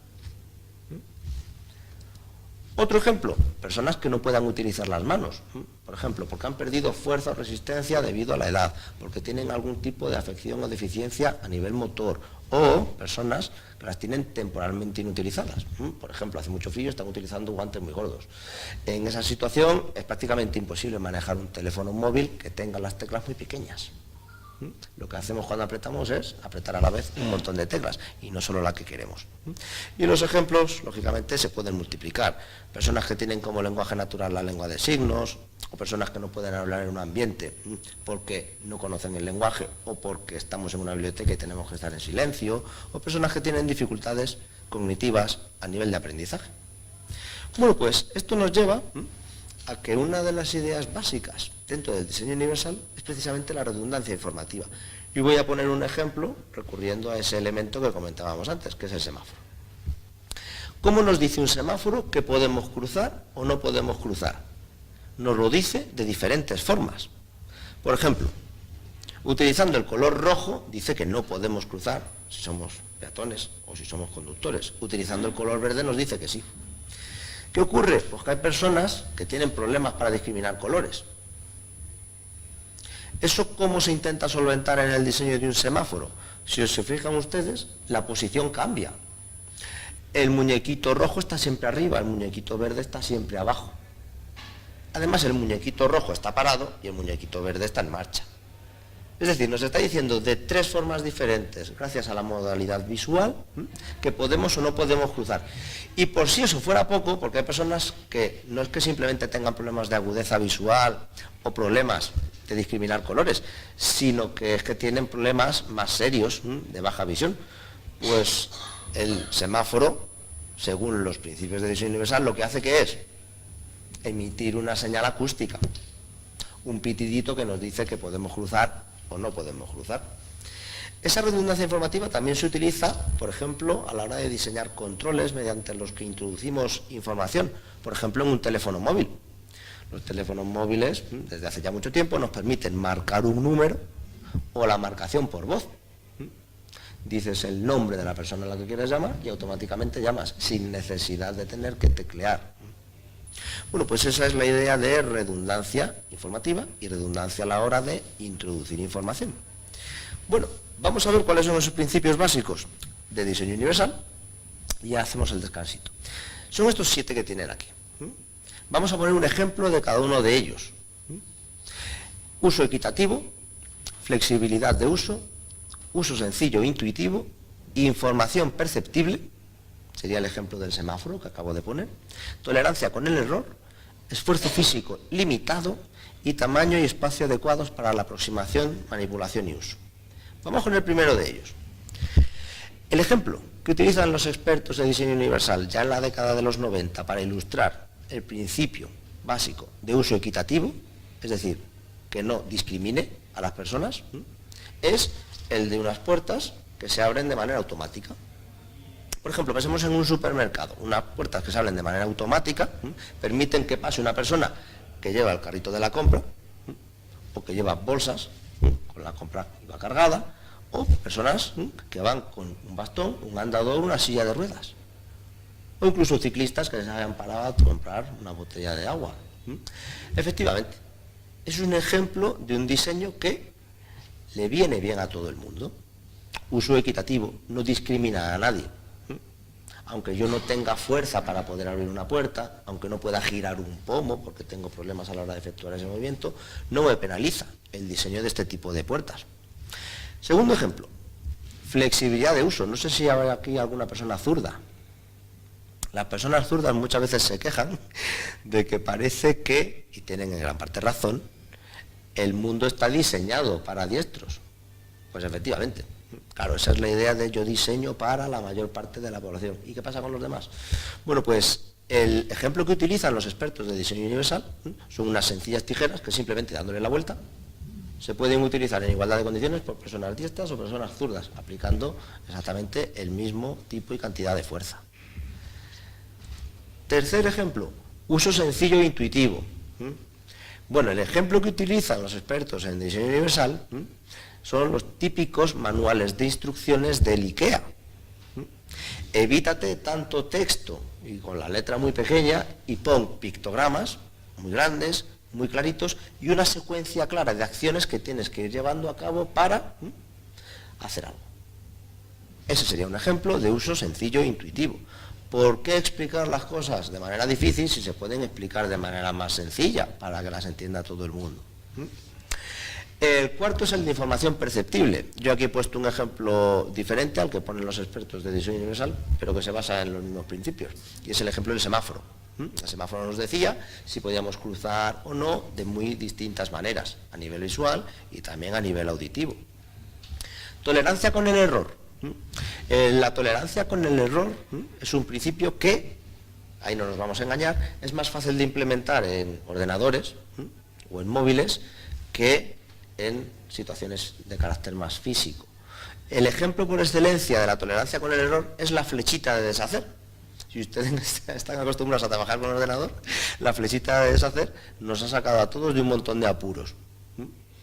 Otro ejemplo, personas que no puedan utilizar las manos, por ejemplo, porque han perdido fuerza o resistencia debido a la edad, porque tienen algún tipo de afección o deficiencia a nivel motor, o personas que las tienen temporalmente inutilizadas. Por ejemplo, hace mucho frío, están utilizando guantes muy gordos. En esa situación es prácticamente imposible manejar un teléfono móvil que tenga las teclas muy pequeñas. Lo que hacemos cuando apretamos es apretar a la vez un montón de teclas y no solo la que queremos. Y los ejemplos, lógicamente, se pueden multiplicar. Personas que tienen como lenguaje natural la lengua de signos, o personas que no pueden hablar en un ambiente porque no conocen el lenguaje o porque estamos en una biblioteca y tenemos que estar en silencio, o personas que tienen dificultades cognitivas a nivel de aprendizaje. Bueno, pues esto nos lleva a que una de las ideas básicas dentro del diseño universal es precisamente la redundancia informativa. Y voy a poner un ejemplo recurriendo a ese elemento que comentábamos antes, que es el semáforo. ¿Cómo nos dice un semáforo que podemos cruzar o no podemos cruzar? Nos lo dice de diferentes formas. Por ejemplo, utilizando el color rojo dice que no podemos cruzar si somos peatones o si somos conductores. Utilizando el color verde nos dice que sí. ¿Qué ocurre? Pues que hay personas que tienen problemas para discriminar colores. ¿Eso cómo se intenta solventar en el diseño de un semáforo? Si se fijan ustedes, la posición cambia. El muñequito rojo está siempre arriba, el muñequito verde está siempre abajo. Además, el muñequito rojo está parado y el muñequito verde está en marcha. Es decir, nos está diciendo de tres formas diferentes, gracias a la modalidad visual, que podemos o no podemos cruzar. Y por si eso fuera poco, porque hay personas que no es que simplemente tengan problemas de agudeza visual o problemas de discriminar colores, sino que es que tienen problemas más serios de baja visión. Pues el semáforo, según los principios de diseño universal, lo que hace que es emitir una señal acústica, un pitidito que nos dice que podemos cruzar o no podemos cruzar. Esa redundancia informativa también se utiliza, por ejemplo, a la hora de diseñar controles mediante los que introducimos información, por ejemplo, en un teléfono móvil. Los teléfonos móviles, desde hace ya mucho tiempo, nos permiten marcar un número o la marcación por voz. Dices el nombre de la persona a la que quieres llamar y automáticamente llamas, sin necesidad de tener que teclear. Bueno, pues esa es la idea de redundancia informativa y redundancia a la hora de introducir información. Bueno, vamos a ver cuáles son esos principios básicos de diseño universal y ya hacemos el descansito. Son estos 7 que tienen aquí. Vamos a poner un ejemplo de cada uno de ellos. Uso equitativo, flexibilidad de uso, uso sencillo e intuitivo, información perceptible, sería el ejemplo del semáforo que acabo de poner, tolerancia con el error, esfuerzo físico limitado y tamaño y espacio adecuados para la aproximación, manipulación y uso. Vamos con el primero de ellos. El ejemplo que utilizan los expertos de diseño universal ya en la década de los 90 para ilustrar el principio básico de uso equitativo, es decir, que no discrimine a las personas, es el de unas puertas que se abren de manera automática. Por ejemplo, pensemos en un supermercado. Unas puertas que se abren de manera automática permiten que pase una persona que lleva el carrito de la compra o que lleva bolsas con la compra cargada, o personas que van con un bastón, un andador, una silla de ruedas, o incluso ciclistas que se hayan parado a comprar una botella de agua. Efectivamente, es un ejemplo de un diseño que le viene bien a todo el mundo. Uso equitativo, no discrimina a nadie. Aunque yo no tenga fuerza para poder abrir una puerta, aunque no pueda girar un pomo porque tengo problemas a la hora de efectuar ese movimiento, no me penaliza el diseño de este tipo de puertas. Segundo ejemplo, flexibilidad de uso. No sé si hay aquí alguna persona zurda. Las personas zurdas muchas veces se quejan de que parece que, y tienen en gran parte razón, el mundo está diseñado para diestros. Pues efectivamente, claro, esa es la idea de yo diseño para la mayor parte de la población. ¿Y qué pasa con los demás? Bueno, pues el ejemplo que utilizan los expertos de diseño universal son unas sencillas tijeras que simplemente dándole la vuelta se pueden utilizar en igualdad de condiciones por personas diestras o personas zurdas, aplicando exactamente el mismo tipo y cantidad de fuerza. Tercer ejemplo, uso sencillo e intuitivo. Bueno, el ejemplo que utilizan los expertos en diseño universal son los típicos manuales de instrucciones del IKEA. Evítate tanto texto y con la letra muy pequeña y pon pictogramas muy grandes, muy claritos y una secuencia clara de acciones que tienes que ir llevando a cabo para hacer algo. Ese sería un ejemplo de uso sencillo e intuitivo. ¿Por qué explicar las cosas de manera difícil si se pueden explicar de manera más sencilla para que las entienda todo el mundo? El cuarto es el de información perceptible. Yo aquí he puesto un ejemplo diferente al que ponen los expertos de diseño universal, pero que se basa en los mismos principios, y es el ejemplo del semáforo. El semáforo nos decía si podíamos cruzar o no de muy distintas maneras, a nivel visual y también a nivel auditivo. Tolerancia con el error. La tolerancia con el error es un principio que, ahí no nos vamos a engañar, es más fácil de implementar en ordenadores o en móviles que en situaciones de carácter más físico. El ejemplo por excelencia de la tolerancia con el error es la flechita de deshacer. Si ustedes están acostumbrados a trabajar con ordenador, la flechita de deshacer nos ha sacado a todos de un montón de apuros.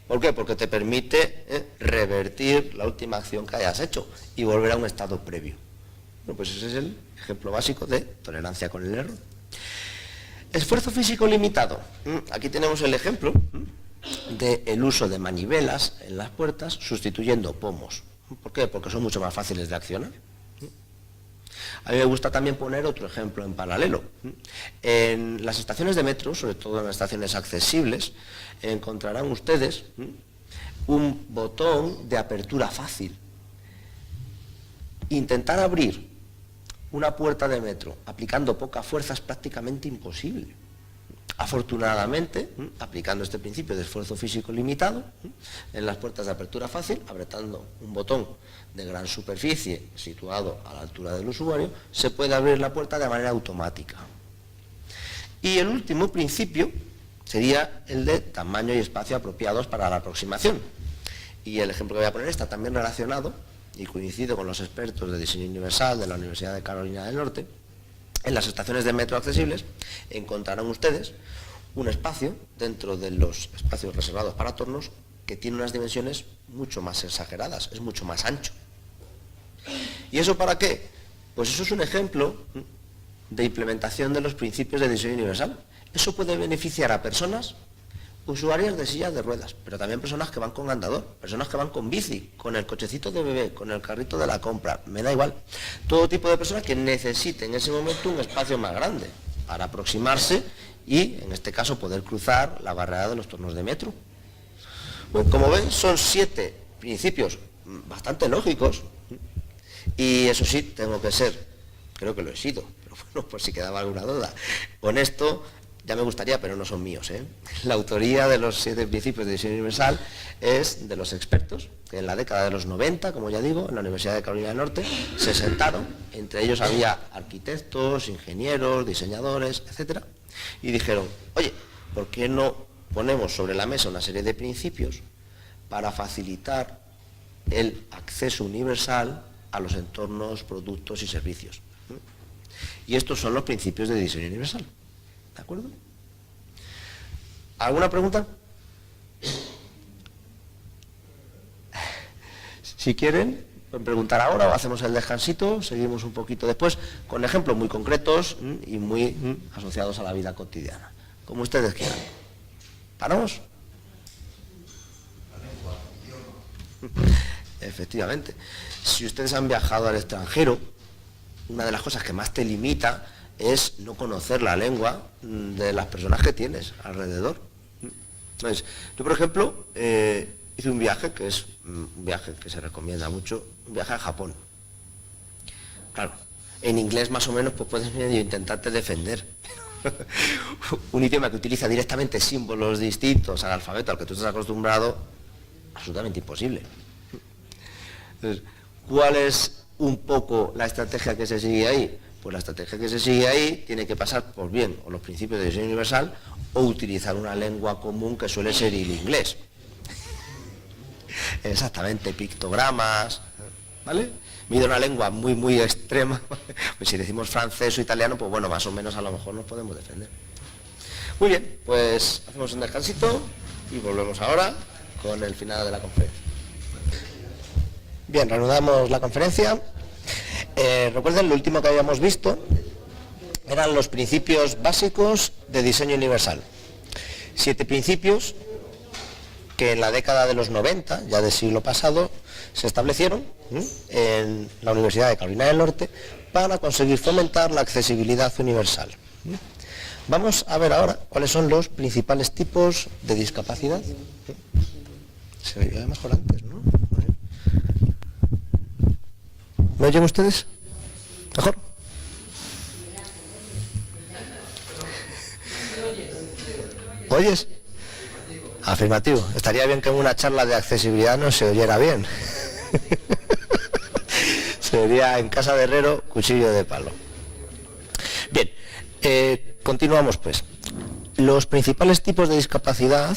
¿Por qué? Porque te permite revertir la última acción que hayas hecho y volver a un estado previo. Bueno, pues ese es el ejemplo básico de tolerancia con el error. Esfuerzo físico limitado. Aquí tenemos el ejemplo del uso de manivelas en las puertas sustituyendo pomos. ¿Por qué? Porque son mucho más fáciles de accionar. A mí me gusta también poner otro ejemplo en paralelo. En las estaciones de metro, sobre todo en las estaciones accesibles, encontrarán ustedes un botón de apertura fácil. Intentar abrir una puerta de metro aplicando poca fuerza es prácticamente imposible. Afortunadamente, aplicando este principio de esfuerzo físico limitado, en las puertas de apertura fácil, apretando un botón de gran superficie situado a la altura del usuario, se puede abrir la puerta de manera automática. Y el último principio sería el de tamaño y espacio apropiados para la aproximación. Y el ejemplo que voy a poner está también relacionado y coincido con los expertos de diseño universal de la Universidad de Carolina del Norte. En las estaciones de metro accesibles encontrarán ustedes un espacio dentro de los espacios reservados para tornos que tiene unas dimensiones mucho más exageradas, es mucho más ancho. ¿Y eso para qué? Pues eso es un ejemplo de implementación de los principios de diseño universal. Eso puede beneficiar a personas usuarias de sillas de ruedas, pero también personas que van con andador, personas que van con bici, con el cochecito de bebé, con el carrito de la compra, me da igual. Todo tipo de personas que necesiten en ese momento un espacio más grande para aproximarse y, en este caso, poder cruzar la barrera de los tornos de metro. Bueno, como ven, son 7 principios bastante lógicos y eso sí, tengo que ser, creo que lo he sido, pero bueno, por si quedaba alguna duda, honesto. Ya me gustaría, pero no son míos. La autoría de los 7 principios de diseño universal es de los expertos que en la década de los 90, como ya digo, en la Universidad de Carolina del Norte, se sentaron, entre ellos había arquitectos, ingenieros, diseñadores, etcétera, y dijeron, oye, ¿por qué no ponemos sobre la mesa una serie de principios para facilitar el acceso universal a los entornos, productos y servicios. Y estos son los principios de diseño universal. ¿De acuerdo? ¿Alguna pregunta? Si quieren, pueden preguntar ahora o hacemos el descansito, seguimos un poquito después, con ejemplos muy concretos y muy asociados a la vida cotidiana. Como ustedes quieran. ¿Paramos? Efectivamente. Si ustedes han viajado al extranjero, una de las cosas que más te limita es no conocer la lengua de las personas que tienes alrededor. Entonces, yo por ejemplo, hice un viaje, que es un viaje que se recomienda mucho, un viaje a Japón. Claro, en inglés más o menos pues puedes medio intentarte defender. Un idioma que utiliza directamente símbolos distintos al alfabeto al que tú estás acostumbrado, absolutamente imposible. Entonces, ¿cuál es un poco la estrategia que se sigue ahí? Pues la estrategia que se sigue ahí tiene que pasar por bien o los principios de diseño universal o utilizar una lengua común que suele ser el inglés. Exactamente, pictogramas, ¿vale? Mide una lengua muy extrema, pues si decimos francés o italiano, pues bueno, más o menos a lo mejor nos podemos defender. Muy bien, pues hacemos un descansito y volvemos ahora con el final de la conferencia. Bien, reanudamos la conferencia. Recuerden, lo último que habíamos visto eran los principios básicos de diseño universal. 7 principios que en la década de los 90, ya del siglo pasado, se establecieron en la Universidad de Carolina del Norte para conseguir fomentar la accesibilidad universal. Vamos a ver ahora cuáles son los principales tipos de discapacidad. Se veía mejor antes, ¿no? ¿Me oyen ustedes? ¿Mejor? ¿Oyes? Afirmativo. Estaría bien que en una charla de accesibilidad no se oyera bien. Sería en casa de herrero, cuchillo de palo. Bien, continuamos pues. Los principales tipos de discapacidad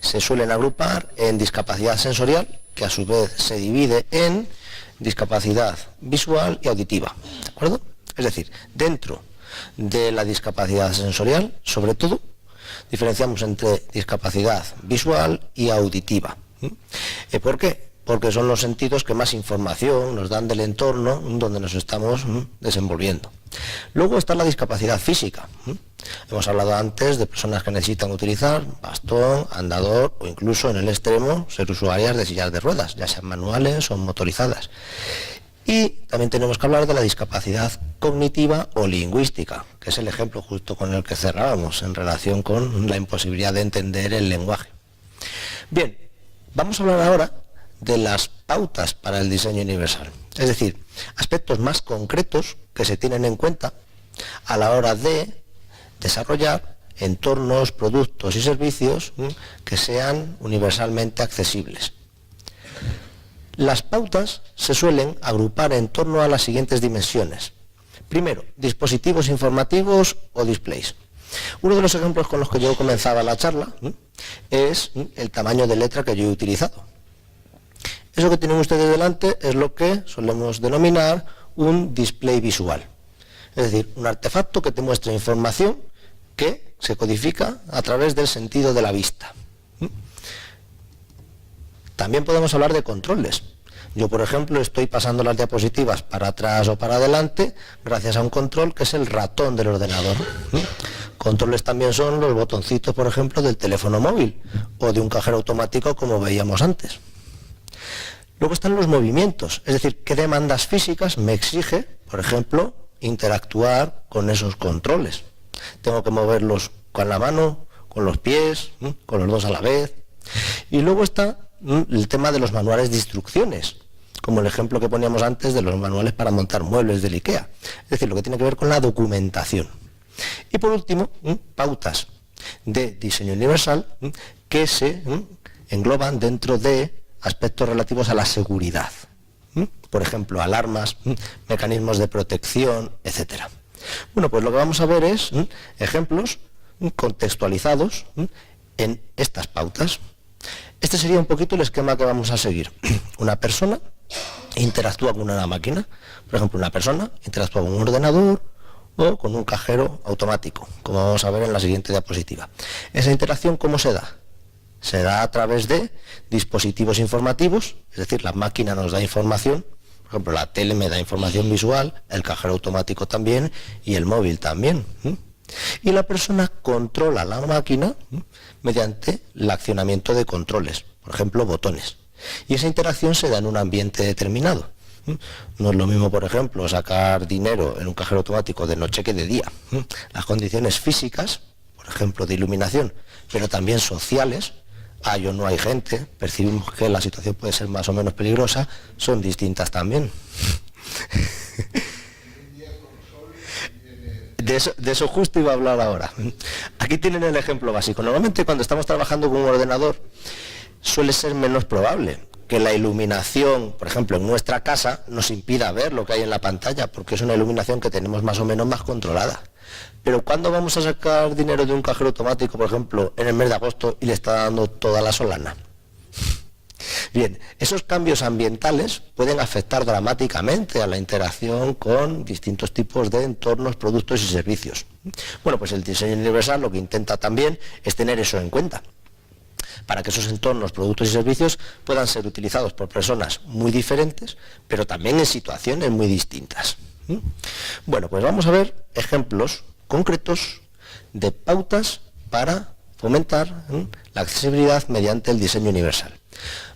se suelen agrupar en discapacidad sensorial, que a su vez se divide en discapacidad visual y auditiva, ¿de acuerdo? Es decir, dentro de la discapacidad sensorial, sobre todo, diferenciamos entre discapacidad visual y auditiva. ¿Por qué? Porque son los sentidos que más información nos dan del entorno donde nos estamos desenvolviendo. Luego está la discapacidad física. Hemos hablado antes de personas que necesitan utilizar bastón, andador o incluso en el extremo ser usuarias de sillas de ruedas, ya sean manuales o motorizadas. Y también tenemos que hablar de la discapacidad cognitiva o lingüística, que es el ejemplo justo con el que cerrábamos en relación con la imposibilidad de entender el lenguaje. Bien, vamos a hablar ahora de las pautas para el diseño universal, es decir, aspectos más concretos que se tienen en cuenta a la hora de desarrollar entornos, productos y servicios que sean universalmente accesibles. Las pautas se suelen agrupar en torno a las siguientes dimensiones. Primero, dispositivos informativos o displays. Uno de los ejemplos con los que yo comenzaba la charla es el tamaño de letra que yo he utilizado. Eso que tienen ustedes delante es lo que solemos denominar un display visual. Es decir, un artefacto que te muestra información que se codifica a través del sentido de la vista. También podemos hablar de controles. Yo, por ejemplo, estoy pasando las diapositivas para atrás o para adelante gracias a un control que es el ratón del ordenador. Controles también son los botoncitos, por ejemplo, del teléfono móvil o de un cajero automático como veíamos antes. Luego están los movimientos, es decir, qué demandas físicas me exige, por ejemplo, interactuar con esos controles. Tengo que moverlos con la mano, con los pies, con los dos a la vez. Y luego está el tema de los manuales de instrucciones, como el ejemplo que poníamos antes de los manuales para montar muebles del IKEA. Es decir, lo que tiene que ver con la documentación. Y por último, pautas de diseño universal que se engloban dentro de aspectos relativos a la seguridad. Por ejemplo, alarmas, mecanismos de protección, etc. Bueno, pues lo que vamos a ver es ejemplos contextualizados en estas pautas. Este sería un poquito el esquema que vamos a seguir. Una persona interactúa con una máquina. Por ejemplo, una persona interactúa con un ordenador o con un cajero automático, como vamos a ver en la siguiente diapositiva. Esa interacción, ¿cómo se da? Se da a través de dispositivos informativos, es decir, la máquina nos da información, por ejemplo, la tele me da información visual, el cajero automático también y el móvil también. Y la persona controla la máquina mediante el accionamiento de controles, por ejemplo, botones. Y esa interacción se da en un ambiente determinado. No es lo mismo, por ejemplo, sacar dinero en un cajero automático de noche que de día. Las condiciones físicas, por ejemplo, de iluminación, pero también sociales, hay o no hay gente, percibimos que la situación puede ser más o menos peligrosa, son distintas también. De eso justo iba a hablar ahora. Aquí tienen el ejemplo básico. Normalmente cuando estamos trabajando con un ordenador suele ser menos probable que la iluminación, por ejemplo, en nuestra casa nos impida ver lo que hay en la pantalla, porque es una iluminación que tenemos más o menos más controlada. Pero ¿cuándo vamos a sacar dinero de un cajero automático, por ejemplo, en el mes de agosto y le está dando toda la solana? Bien, esos cambios ambientales pueden afectar dramáticamente a la interacción con distintos tipos de entornos, productos y servicios. Bueno, pues el diseño universal lo que intenta también es tener eso en cuenta, para que esos entornos, productos y servicios puedan ser utilizados por personas muy diferentes, pero también en situaciones muy distintas. Bueno, pues vamos a ver ejemplos concretos de pautas para fomentar la accesibilidad mediante el diseño universal.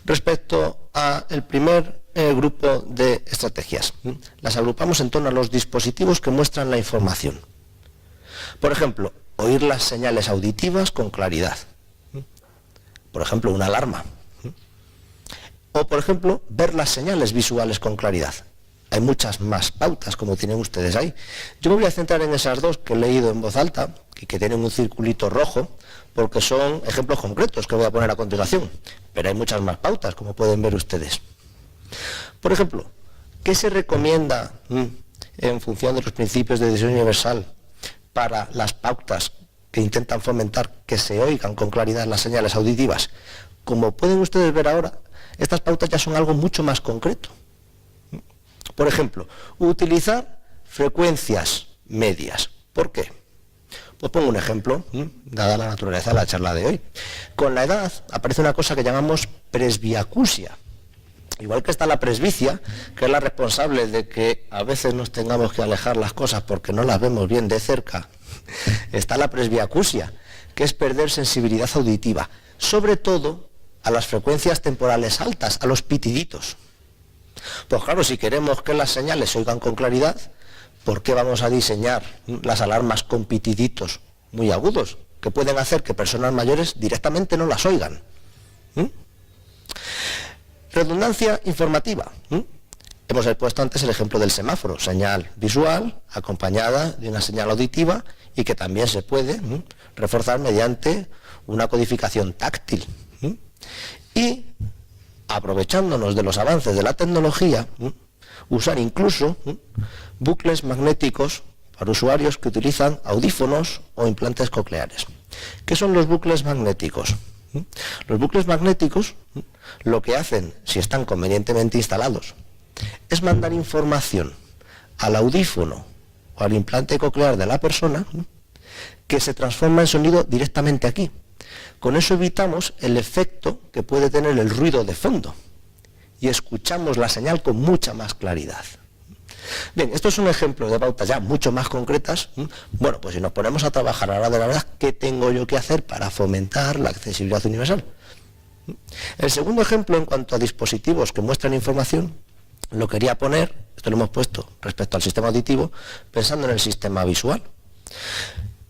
Respecto al primer grupo de estrategias, las agrupamos en torno a los dispositivos que muestran la información. Por ejemplo, oír las señales auditivas con claridad. Por ejemplo, una alarma. O, por ejemplo, ver las señales visuales con claridad. Hay muchas más pautas, como tienen ustedes ahí. Yo me voy a centrar en esas dos que he leído en voz alta y que tienen un circulito rojo, porque son ejemplos concretos que voy a poner a continuación. Pero hay muchas más pautas, como pueden ver ustedes. Por ejemplo, ¿qué se recomienda en función de los principios de diseño universal para las pautas que intentan fomentar que se oigan con claridad las señales auditivas? Como pueden ustedes ver ahora, estas pautas ya son algo mucho más concreto. Por ejemplo, utilizar frecuencias medias. ¿Por qué? Pues pongo un ejemplo, dada la naturaleza de la charla de hoy. Con la edad aparece una cosa que llamamos presbiacusia. Igual que está la presbicia, que es la responsable de que a veces nos tengamos que alejar las cosas porque no las vemos bien de cerca, está la presbiacusia, que es perder sensibilidad auditiva, sobre todo a las frecuencias temporales altas, a los pitiditos. Pues claro, si queremos que las señales se oigan con claridad, ¿por qué vamos a diseñar las alarmas con pitiditos muy agudos, que pueden hacer que personas mayores directamente no las oigan? Redundancia informativa. Hemos puesto antes el ejemplo del semáforo, señal visual acompañada de una señal auditiva y que también se puede reforzar mediante una codificación táctil. Y aprovechándonos de los avances de la tecnología, usar incluso bucles magnéticos para usuarios que utilizan audífonos o implantes cocleares. ¿Qué son los bucles magnéticos? Los bucles magnéticos lo que hacen, si están convenientemente instalados, es mandar información al audífono o al implante coclear de la persona que se transforma en sonido directamente aquí. Con eso evitamos el efecto que puede tener el ruido de fondo y escuchamos la señal con mucha más claridad. Bien, esto es un ejemplo de pautas ya mucho más concretas. Bueno, pues si nos ponemos a trabajar a la hora de la verdad, ¿qué tengo yo que hacer para fomentar la accesibilidad universal? El segundo ejemplo, en cuanto a dispositivos que muestran información, lo quería poner, esto lo hemos puesto respecto al sistema auditivo, pensando en el sistema visual.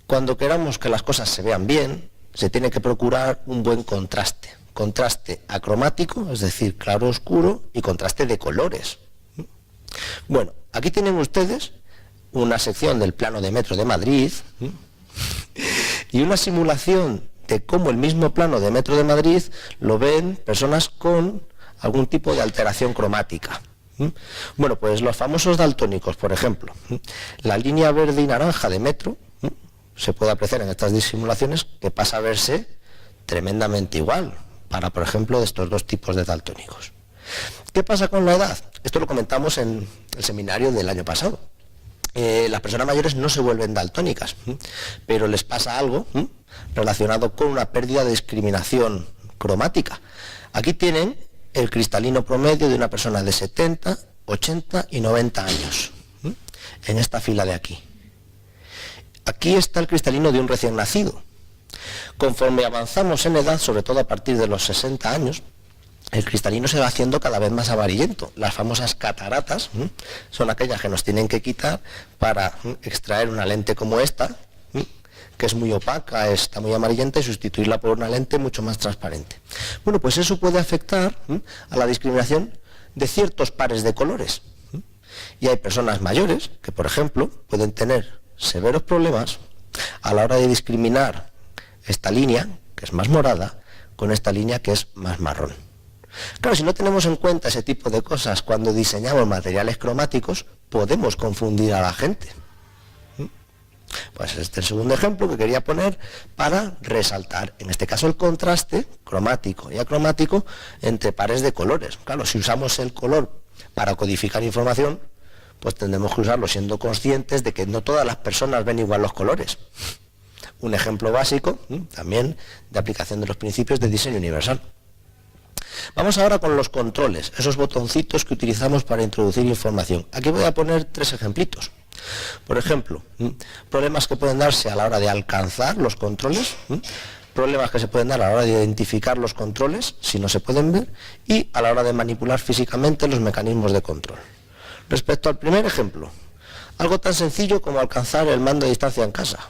Cuando queramos que las cosas se vean bien, se tiene que procurar un buen contraste. Contraste acromático, es decir, claro-oscuro, y contraste de colores. Bueno, aquí tienen ustedes una sección del plano de metro de Madrid y una simulación de cómo el mismo plano de metro de Madrid lo ven personas con algún tipo de alteración cromática. Bueno, pues los famosos daltónicos, por ejemplo, la línea verde y naranja de metro se puede apreciar en estas simulaciones que pasa a verse tremendamente igual para, por ejemplo, de estos dos tipos de daltónicos. ¿Qué pasa con la edad? Esto lo comentamos en el seminario del año pasado. Las personas mayores no se vuelven daltónicas, pero les pasa algo relacionado con una pérdida de discriminación cromática. Aquí tienen el cristalino promedio de una persona de 70, 80 y 90 años, en esta fila de aquí. Aquí está el cristalino de un recién nacido. Conforme avanzamos en edad, sobre todo a partir de los 60 años, el cristalino se va haciendo cada vez más amarillento. Las famosas cataratas son aquellas que nos tienen que quitar para extraer una lente como esta, que es muy opaca, está muy amarillenta, y sustituirla por una lente mucho más transparente. Bueno, pues eso puede afectar a la discriminación de ciertos pares de colores. Y hay personas mayores que, por ejemplo, pueden tener severos problemas a la hora de discriminar esta línea, que es más morada, con esta línea que es más marrón. Claro, si no tenemos en cuenta ese tipo de cosas cuando diseñamos materiales cromáticos, podemos confundir a la gente. Pues este es el segundo ejemplo que quería poner para resaltar, en este caso, el contraste cromático y acromático entre pares de colores. Claro, si usamos el color para codificar información, pues tendremos que usarlo siendo conscientes de que no todas las personas ven igual los colores. Un ejemplo básico también de aplicación de los principios de diseño universal. Vamos ahora con los controles, esos botoncitos que utilizamos para introducir información. Aquí voy a poner 3 ejemplitos. Por ejemplo, problemas que pueden darse a la hora de alcanzar los controles, problemas que se pueden dar a la hora de identificar los controles, si no se pueden ver, y a la hora de manipular físicamente los mecanismos de control. Respecto al primer ejemplo, algo tan sencillo como alcanzar el mando a distancia en casa.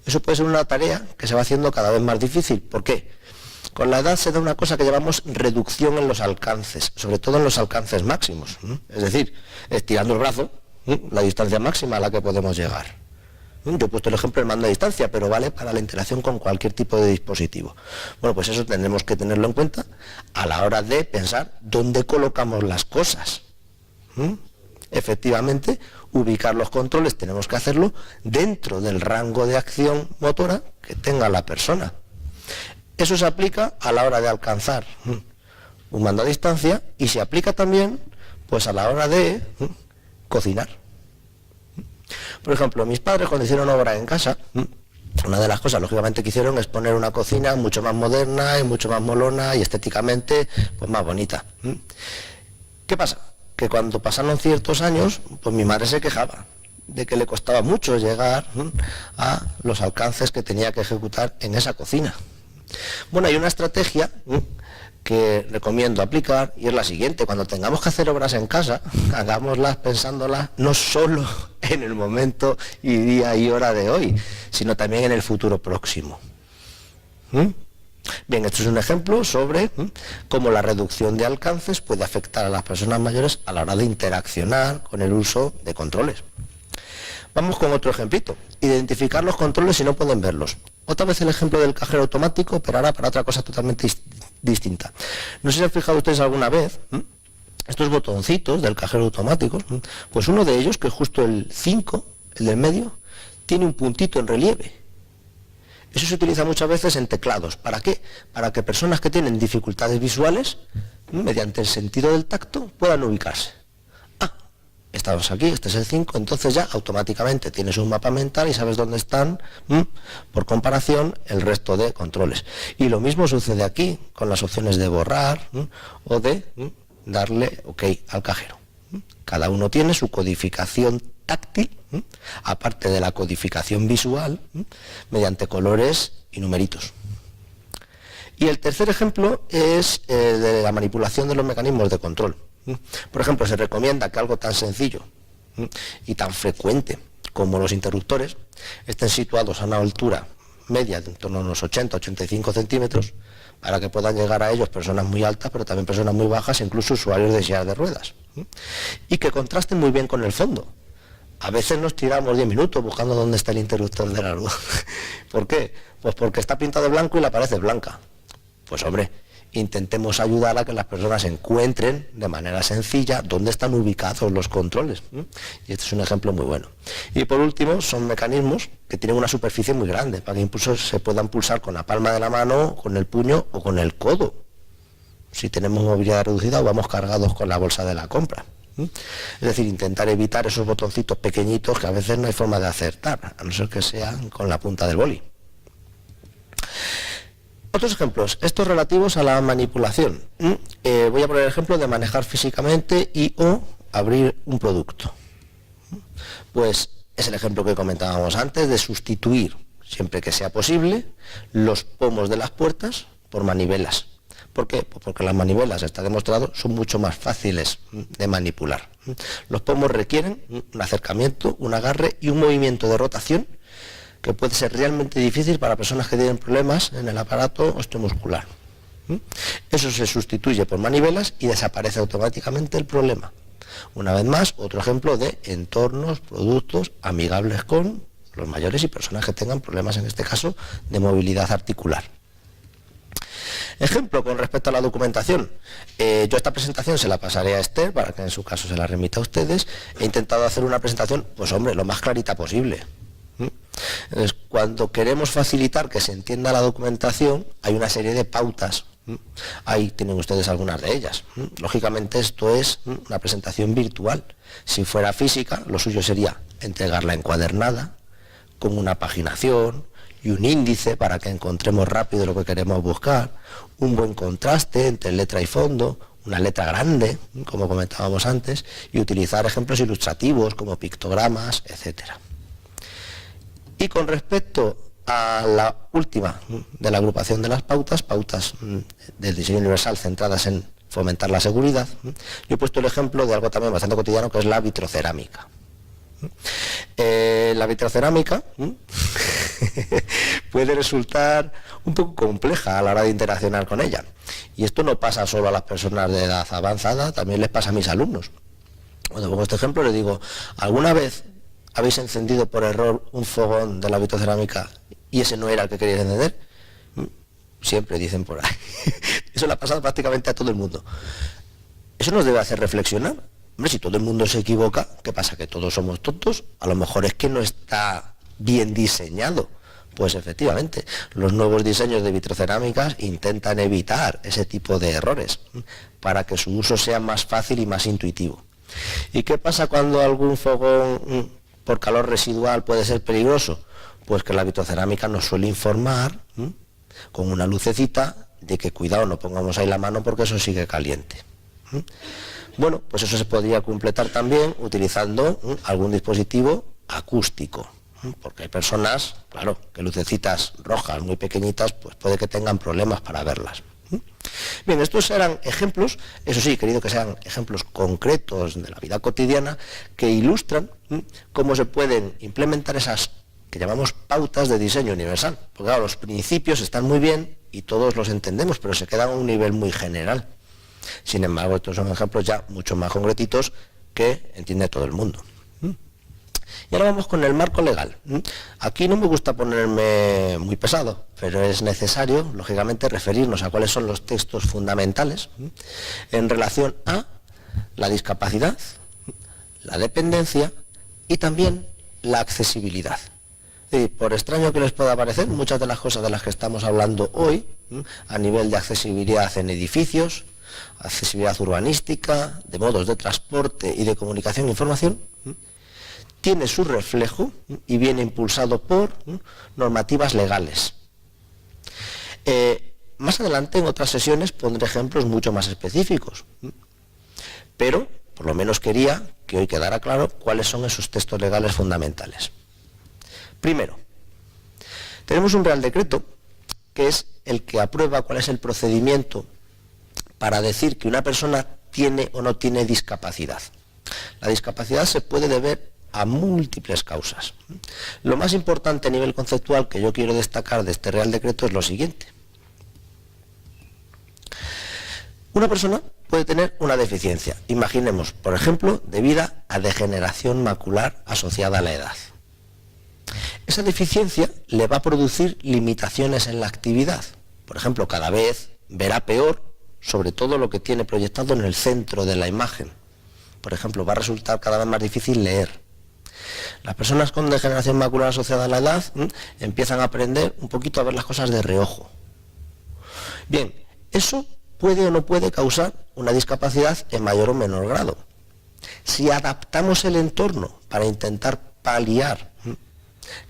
Eso puede ser una tarea que se va haciendo cada vez más difícil. ¿Por qué? Con la edad se da una cosa que llamamos reducción en los alcances, sobre todo en los alcances máximos. Es decir, estirando el brazo, la distancia máxima a la que podemos llegar. Yo he puesto el ejemplo del mando a distancia, pero vale para la interacción con cualquier tipo de dispositivo. Bueno, pues eso tendremos que tenerlo en cuenta a la hora de pensar dónde colocamos las cosas. Efectivamente, ubicar los controles tenemos que hacerlo dentro del rango de acción motora que tenga la persona. Eso se aplica a la hora de alcanzar un mando a distancia y se aplica también pues a la hora de cocinar. Por ejemplo, mis padres cuando hicieron obra en casa, una de las cosas lógicamente que hicieron es poner una cocina mucho más moderna y mucho más molona y estéticamente pues más bonita. ¿Qué pasa? Que cuando pasaron ciertos años, pues mi madre se quejaba de que le costaba mucho llegar a los alcances que tenía que ejecutar en esa cocina. Bueno, hay una estrategia que recomiendo aplicar y es la siguiente: cuando tengamos que hacer obras en casa, hagámoslas pensándolas no solo en el momento y día y hora de hoy, sino también en el futuro próximo. Bien, esto es un ejemplo sobre cómo la reducción de alcances puede afectar a las personas mayores a la hora de interaccionar con el uso de controles. Vamos con otro ejemplito: identificar los controles si no pueden verlos. Otra vez el ejemplo del cajero automático, pero ahora para otra cosa totalmente distinta. No sé si han fijado ustedes alguna vez estos botoncitos del cajero automático, pues uno de ellos, que es justo el 5, el del medio, tiene un puntito en relieve. Eso se utiliza muchas veces en teclados. ¿Para qué? Para que personas que tienen dificultades visuales, mediante el sentido del tacto, puedan ubicarse. Estamos aquí, este es el 5, entonces ya automáticamente tienes un mapa mental y sabes dónde están, por comparación, el resto de controles. Y lo mismo sucede aquí con las opciones de borrar o de darle OK al cajero. Cada uno tiene su codificación táctil, aparte de la codificación visual, mediante colores y numeritos. Y el tercer ejemplo es de la manipulación de los mecanismos de control. Por ejemplo, se recomienda que algo tan sencillo y tan frecuente como los interruptores estén situados a una altura media de en torno a unos 80-85 centímetros para que puedan llegar a ellos personas muy altas, pero también personas muy bajas, incluso usuarios de sillas de ruedas. Y que contrasten muy bien con el fondo. A veces nos tiramos 10 minutos buscando dónde está el interruptor de la luz. ¿Por qué? Pues porque está pintado de blanco y la pared es blanca. Pues hombre, intentemos ayudar a que las personas encuentren de manera sencilla dónde están ubicados los controles. Y este es un ejemplo muy bueno. Y por último, son mecanismos que tienen una superficie muy grande, para que incluso se puedan pulsar con la palma de la mano, con el puño o con el codo. si tenemos movilidad reducida o vamos cargados con la bolsa de la compra. Es decir, intentar evitar esos botoncitos pequeñitos que a veces no hay forma de acertar, a no ser que sean con la punta del boli. Otros ejemplos, estos relativos a la manipulación. Voy a poner el ejemplo de manejar físicamente y o abrir un producto. Pues es el ejemplo que comentábamos antes de sustituir, siempre que sea posible, los pomos de las puertas por manivelas. ¿Por qué? Pues porque las manivelas, está demostrado, son mucho más fáciles de manipular. Los pomos requieren un acercamiento, un agarre y un movimiento de rotación que puede ser realmente difícil para personas que tienen problemas en el aparato osteomuscular. Eso se sustituye por manivelas y desaparece automáticamente el problema. Una vez más, otro ejemplo de entornos, productos amigables con los mayores y personas que tengan problemas, en este caso, de movilidad articular. Ejemplo con respecto a la documentación. Yo esta presentación se la pasaré a Esther para que en su caso se la remita a ustedes. He intentado hacer una presentación, pues hombre, lo más clarita posible. Entonces, cuando queremos facilitar que se entienda la documentación, hay una serie de pautas. Ahí tienen ustedes algunas de ellas. Lógicamente esto es una presentación virtual. Si fuera física, lo suyo sería entregarla encuadernada, con una paginación y un índice para que encontremos rápido lo que queremos buscar, un buen contraste entre letra y fondo, una letra grande, como comentábamos antes, y utilizar ejemplos ilustrativos como pictogramas, etcétera. Y con respecto a la última de la agrupación de las pautas, pautas del diseño universal centradas en fomentar la seguridad, yo he puesto el ejemplo de algo también bastante cotidiano, que es la vitrocerámica. La vitrocerámica puede resultar un poco compleja a la hora de interaccionar con ella. Y esto no pasa solo a las personas de edad avanzada, también les pasa a mis alumnos. Cuando pongo este ejemplo les digo, ¿alguna vez habéis encendido por error un fogón de la vitrocerámica y ese no era el que queríais encender? Siempre dicen por ahí. Eso le ha pasado prácticamente a todo el mundo. Eso nos debe hacer reflexionar. Hombre, si todo el mundo se equivoca, ¿qué pasa? ¿Que todos somos tontos? A lo mejor es que no está bien diseñado. Pues efectivamente, los nuevos diseños de vitrocerámicas intentan evitar ese tipo de errores para que su uso sea más fácil y más intuitivo. ¿Y qué pasa cuando algún fogón por calor residual puede ser peligroso? Pues que la vitrocerámica nos suele informar con una lucecita de que cuidado, no pongamos ahí la mano porque eso sigue caliente. Bueno, pues eso se podría completar también utilizando algún dispositivo acústico, porque hay personas, claro, que lucecitas rojas muy pequeñitas, pues puede que tengan problemas para verlas. Bien, estos eran ejemplos, eso sí, he querido que sean ejemplos concretos de la vida cotidiana que ilustran cómo se pueden implementar esas que llamamos pautas de diseño universal. Porque claro, los principios están muy bien y todos los entendemos, pero se quedan a un nivel muy general. Sin embargo, estos son ejemplos ya mucho más concretitos que entiende todo el mundo. Y ahora vamos con el marco legal. Aquí no me gusta ponerme muy pesado, pero es necesario, lógicamente, referirnos a cuáles son los textos fundamentales en relación a la discapacidad, la dependencia y también la accesibilidad. Y por extraño que les pueda parecer, muchas de las cosas de las que estamos hablando hoy, a nivel de accesibilidad en edificios, accesibilidad urbanística, de modos de transporte y de comunicación e información, tiene su reflejo y viene impulsado por normativas legales. Más adelante, en otras sesiones, pondré ejemplos mucho más específicos, pero por lo menos quería que hoy quedara claro cuáles son esos textos legales fundamentales. Primero, tenemos un Real Decreto, que es el que aprueba cuál es el procedimiento para decir que una persona tiene o no tiene discapacidad. La discapacidad se puede deber a múltiples causas. Lo más importante a nivel conceptual que yo quiero destacar de este Real Decreto es lo siguiente. Una persona puede tener una deficiencia, imaginemos, por ejemplo, debida a degeneración macular asociada a la edad. Esa deficiencia le va a producir limitaciones en la actividad. Por ejemplo, cada vez verá peor, sobre todo lo que tiene proyectado en el centro de la imagen. Por ejemplo, va a resultar cada vez más difícil leer. Las personas con degeneración macular asociada a la edad empiezan a aprender un poquito a ver las cosas de reojo. Bien, eso puede o no puede causar una discapacidad en mayor o menor grado. Si adaptamos el entorno para intentar paliar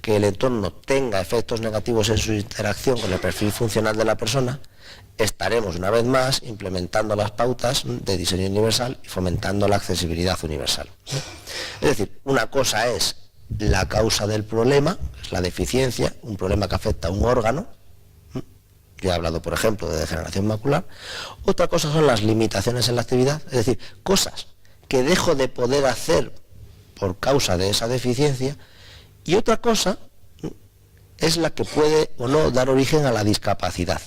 que el entorno tenga efectos negativos en su interacción con el perfil funcional de la persona, estaremos una vez más implementando las pautas de diseño universal y fomentando la accesibilidad universal. Es decir, una cosa es la causa del problema, es la deficiencia, un problema que afecta a un órgano. Yo he hablado, por ejemplo, de degeneración macular. Otra cosa son las limitaciones en la actividad, es decir, cosas que dejo de poder hacer por causa de esa deficiencia, y otra cosa es la que puede o no dar origen a la discapacidad.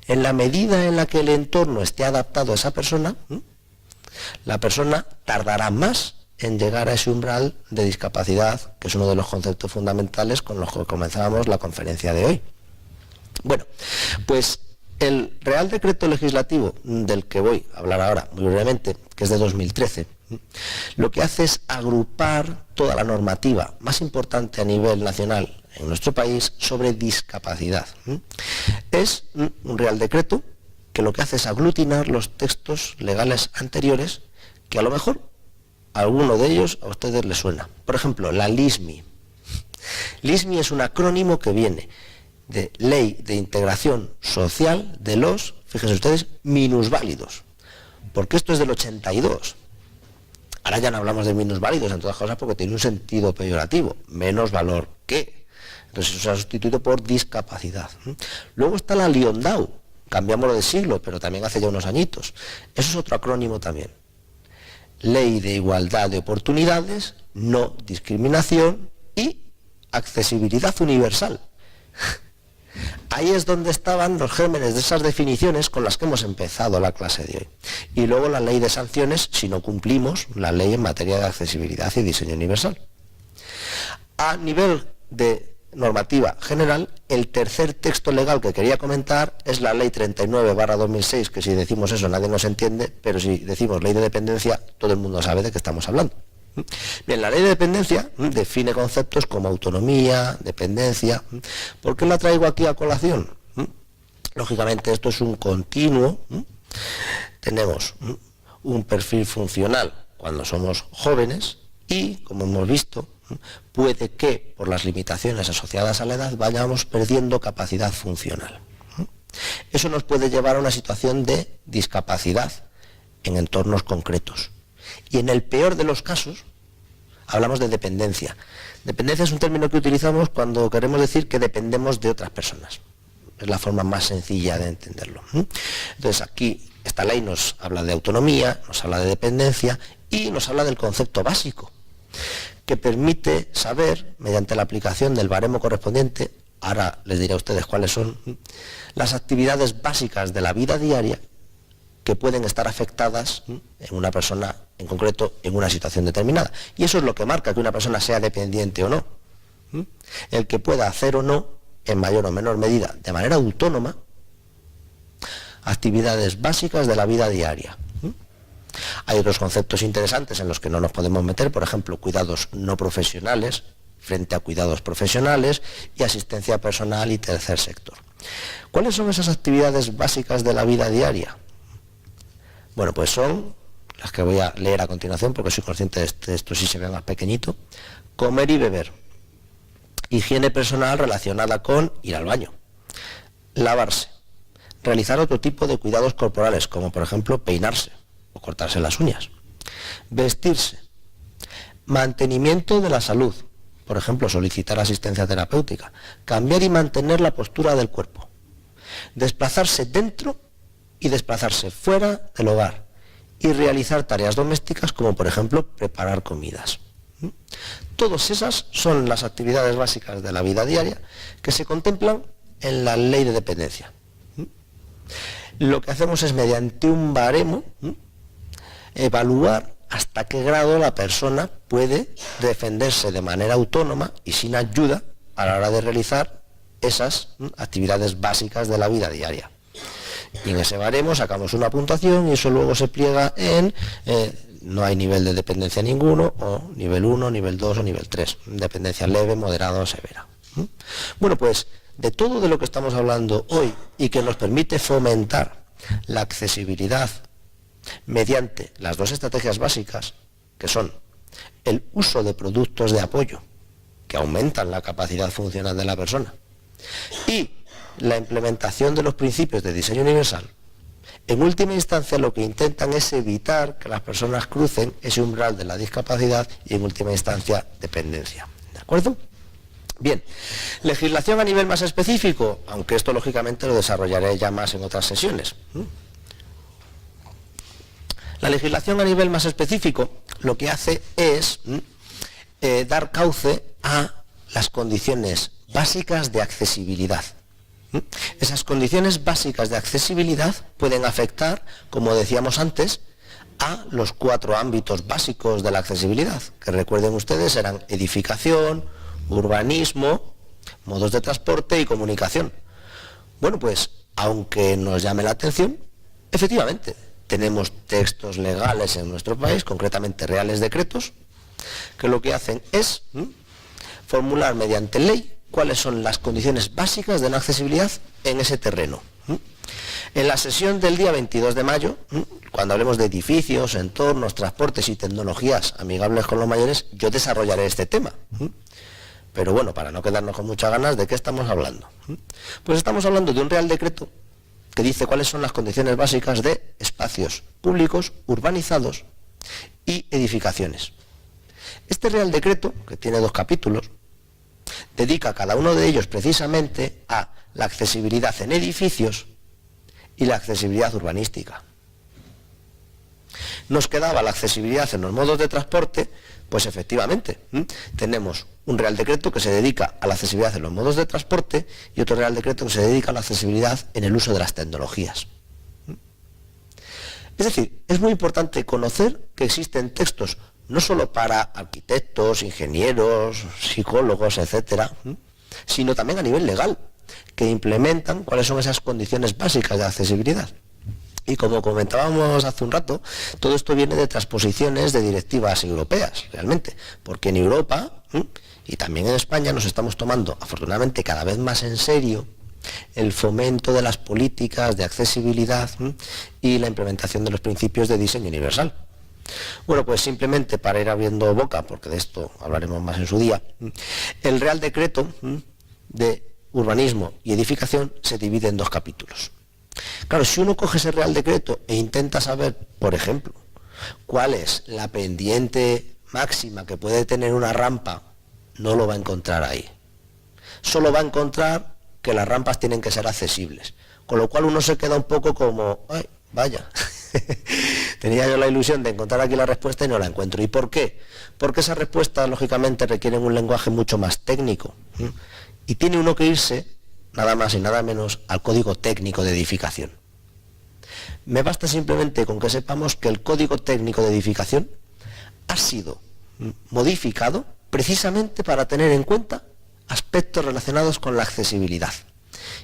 En la medida en la que el entorno esté adaptado a esa persona, la persona tardará más en llegar a ese umbral de discapacidad, que es uno de los conceptos fundamentales con los que comenzábamos la conferencia de hoy. Bueno, pues el Real Decreto Legislativo del que voy a hablar ahora, muy brevemente, que es de 2013, lo que hace es agrupar toda la normativa más importante a nivel nacional en nuestro país sobre discapacidad. Es un Real Decreto que lo que hace es aglutinar los textos legales anteriores que a lo mejor alguno de ellos a ustedes les suena. Por ejemplo, la LISMI. LISMI es un acrónimo que viene de Ley de Integración Social de los, fíjense ustedes, minusválidos, porque esto es del 82. Ahora ya no hablamos de minusválidos, en todas cosas, porque tiene un sentido peyorativo, menos valor que. Entonces eso se ha sustituido por discapacidad. Luego está la LIONDAU, cambiámoslo de siglo, pero también hace ya unos añitos. Eso es otro acrónimo también. Ley de Igualdad de Oportunidades, No Discriminación y Accesibilidad Universal. Ahí es donde estaban los gérmenes de esas definiciones con las que hemos empezado la clase de hoy. Y luego la ley de sanciones si no cumplimos la ley en materia de accesibilidad y diseño universal. A nivel de normativa general, el tercer texto legal que quería comentar es la ley 39/2006, que si decimos eso nadie nos entiende, pero si decimos ley de dependencia todo el mundo sabe de qué estamos hablando. Bien, la ley de dependencia define conceptos como autonomía, dependencia. ¿Por qué la traigo aquí a colación? Lógicamente esto es un continuo. Tenemos un perfil funcional cuando somos jóvenes y, como hemos visto, puede que por las limitaciones asociadas a la edad vayamos perdiendo capacidad funcional. Eso nos puede llevar a una situación de discapacidad en entornos concretos. Y en el peor de los casos, hablamos de dependencia. Dependencia es un término que utilizamos cuando queremos decir que dependemos de otras personas. Es la forma más sencilla de entenderlo. Entonces aquí esta ley nos habla de autonomía, nos habla de dependencia y nos habla del concepto básico, que permite saber, mediante la aplicación del baremo correspondiente, ahora les diré a ustedes cuáles son, las actividades básicas de la vida diaria que pueden estar afectadas en una persona en concreto en una situación determinada. Y eso es lo que marca que una persona sea dependiente o no. El que pueda hacer o no, en mayor o menor medida, de manera autónoma, actividades básicas de la vida diaria. Hay otros conceptos interesantes en los que no nos podemos meter, por ejemplo, cuidados no profesionales frente a cuidados profesionales y asistencia personal y tercer sector. ¿Cuáles son esas actividades básicas de la vida diaria? Bueno, pues son las que voy a leer a continuación, porque soy consciente de que esto sí se ve más pequeñito. Comer y beber. Higiene personal relacionada con ir al baño. Lavarse. Realizar otro tipo de cuidados corporales, como por ejemplo peinarse o cortarse las uñas. Vestirse. Mantenimiento de la salud. Por ejemplo, solicitar asistencia terapéutica. Cambiar y mantener la postura del cuerpo. Desplazarse dentro y desplazarse fuera del hogar y realizar tareas domésticas como por ejemplo preparar comidas. Todas esas son las actividades básicas de la vida diaria que se contemplan en la ley de dependencia. Lo que hacemos es, mediante un baremo, evaluar hasta qué grado la persona puede defenderse de manera autónoma y sin ayuda a la hora de realizar esas actividades básicas de la vida diaria. Y en ese baremo sacamos una puntuación y eso luego se pliega en no hay nivel de dependencia ninguno, o nivel 1, nivel 2 o nivel 3, dependencia leve, moderada o severa. Bueno, pues de todo de lo que estamos hablando hoy y que nos permite fomentar la accesibilidad mediante las dos estrategias básicas, que son el uso de productos de apoyo que aumentan la capacidad funcional de la persona y la implementación de los principios de diseño universal, en última instancia lo que intentan es evitar que las personas crucen ese umbral de la discapacidad y en última instancia dependencia. ¿De acuerdo? Bien, legislación a nivel más específico, aunque esto lógicamente lo desarrollaré ya más en otras sesiones. La legislación a nivel más específico lo que hace es dar cauce a las condiciones básicas de accesibilidad. Esas condiciones básicas de accesibilidad pueden afectar, como decíamos antes, a los 4 ámbitos básicos de la accesibilidad, que recuerden ustedes eran edificación, urbanismo, modos de transporte y comunicación. Bueno, pues, aunque nos llame la atención, efectivamente, tenemos textos legales en nuestro país, concretamente reales decretos, que lo que hacen es formular mediante ley cuáles son las condiciones básicas de la accesibilidad en ese terreno. En la sesión del día 22 de mayo, cuando hablemos de edificios, entornos, transportes y tecnologías amigables con los mayores, yo desarrollaré este tema. Pero bueno, para no quedarnos con muchas ganas, ¿de qué estamos hablando? Pues estamos hablando de un Real Decreto que dice cuáles son las condiciones básicas de espacios públicos, urbanizados y edificaciones. Este Real Decreto, que tiene 2 capítulos, dedica cada uno de ellos precisamente a la accesibilidad en edificios y la accesibilidad urbanística. Nos quedaba la accesibilidad en los modos de transporte, pues efectivamente, tenemos un Real Decreto que se dedica a la accesibilidad en los modos de transporte y otro Real Decreto que se dedica a la accesibilidad en el uso de las tecnologías. Es decir, es muy importante conocer que existen textos no solo para arquitectos, ingenieros, psicólogos, etcétera, sino también a nivel legal, que implementan cuáles son esas condiciones básicas de accesibilidad. Y como comentábamos hace un rato, todo esto viene de transposiciones de directivas europeas, realmente, porque en Europa y también en España nos estamos tomando, afortunadamente, cada vez más en serio el fomento de las políticas de accesibilidad y la implementación de los principios de diseño universal. Bueno, pues simplemente para ir abriendo boca, porque de esto hablaremos más en su día, el Real Decreto de Urbanismo y Edificación se divide en 2 capítulos. Claro, si uno coge ese Real Decreto e intenta saber, por ejemplo, cuál es la pendiente máxima que puede tener una rampa, no lo va a encontrar ahí. Solo va a encontrar que las rampas tienen que ser accesibles, con lo cual uno se queda un poco como, ¡ay, vaya! Tenía yo la ilusión de encontrar aquí la respuesta y no la encuentro. ¿Y por qué? Porque esas respuestas, lógicamente, requieren un lenguaje mucho más técnico. Y tiene uno que irse, nada más y nada menos, al Código Técnico de Edificación. Me basta simplemente con que sepamos que el Código Técnico de Edificación ha sido modificado precisamente para tener en cuenta aspectos relacionados con la accesibilidad.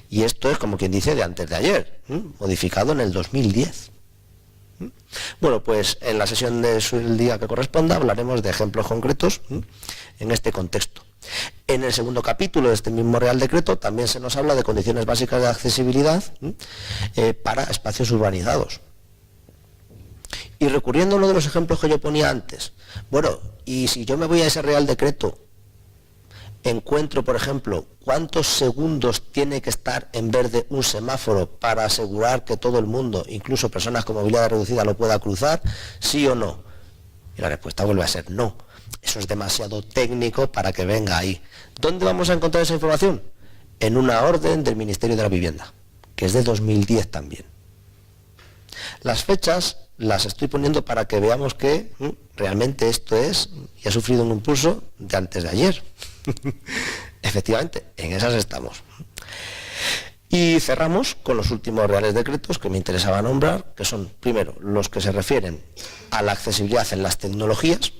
Y esto es, como quien dice, de antes de ayer, modificado en el 2010. Bueno, pues en la sesión del día que corresponda hablaremos de ejemplos concretos en este contexto. En el segundo capítulo de este mismo Real Decreto también se nos habla de condiciones básicas de accesibilidad para espacios urbanizados. Y recurriendo a uno de los ejemplos que yo ponía antes, bueno, y si yo me voy a ese Real Decreto, encuentro, por ejemplo, cuántos segundos tiene que estar en verde un semáforo para asegurar que todo el mundo, incluso personas con movilidad reducida, lo pueda cruzar, ¿sí o no? Y la respuesta vuelve a ser no. Eso es demasiado técnico para que venga ahí. ¿Dónde vamos a encontrar esa información? En una orden del Ministerio de la Vivienda, que es de 2010 también. Las fechas las estoy poniendo para que veamos que realmente esto es, y ha sufrido un impulso de antes de ayer. Efectivamente, en esas estamos. Y cerramos con los últimos reales decretos que me interesaba nombrar, que son, primero, los que se refieren a la accesibilidad en las tecnologías,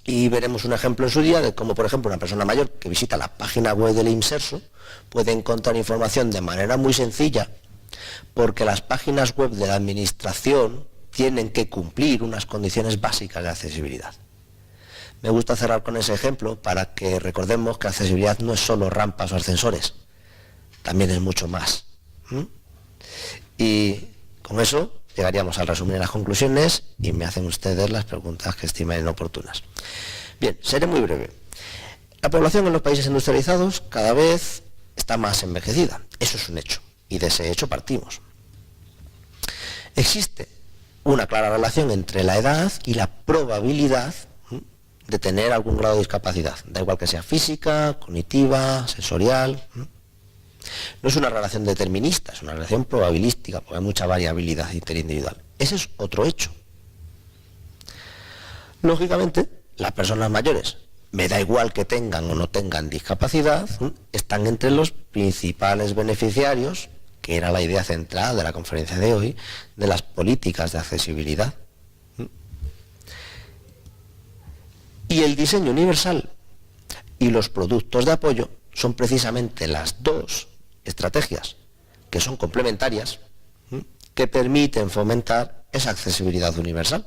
y veremos un ejemplo en su día de cómo, por ejemplo, una persona mayor que visita la página web del IMSERSO puede encontrar información de manera muy sencilla, porque las páginas web de la administración tienen que cumplir unas condiciones básicas de accesibilidad. Me gusta cerrar con ese ejemplo para que recordemos que accesibilidad no es solo rampas o ascensores, también es mucho más. Y Con eso llegaríamos al resumen y las conclusiones y me hacen ustedes las preguntas que estimen oportunas. Bien, seré muy breve. La población en los países industrializados cada vez está más envejecida. Eso es un hecho y de ese hecho partimos. Existe una clara relación entre la edad y la probabilidad de tener algún grado de discapacidad, da igual que sea física, cognitiva, sensorial. No es una relación determinista, es una relación probabilística, porque hay mucha variabilidad interindividual. Ese es otro hecho. Lógicamente, las personas mayores, me da igual que tengan o no tengan discapacidad, están entre los principales beneficiarios, que era la idea central de la conferencia de hoy, de las políticas de accesibilidad. Y el diseño universal y los productos de apoyo son precisamente las dos estrategias que son complementarias, que permiten fomentar esa accesibilidad universal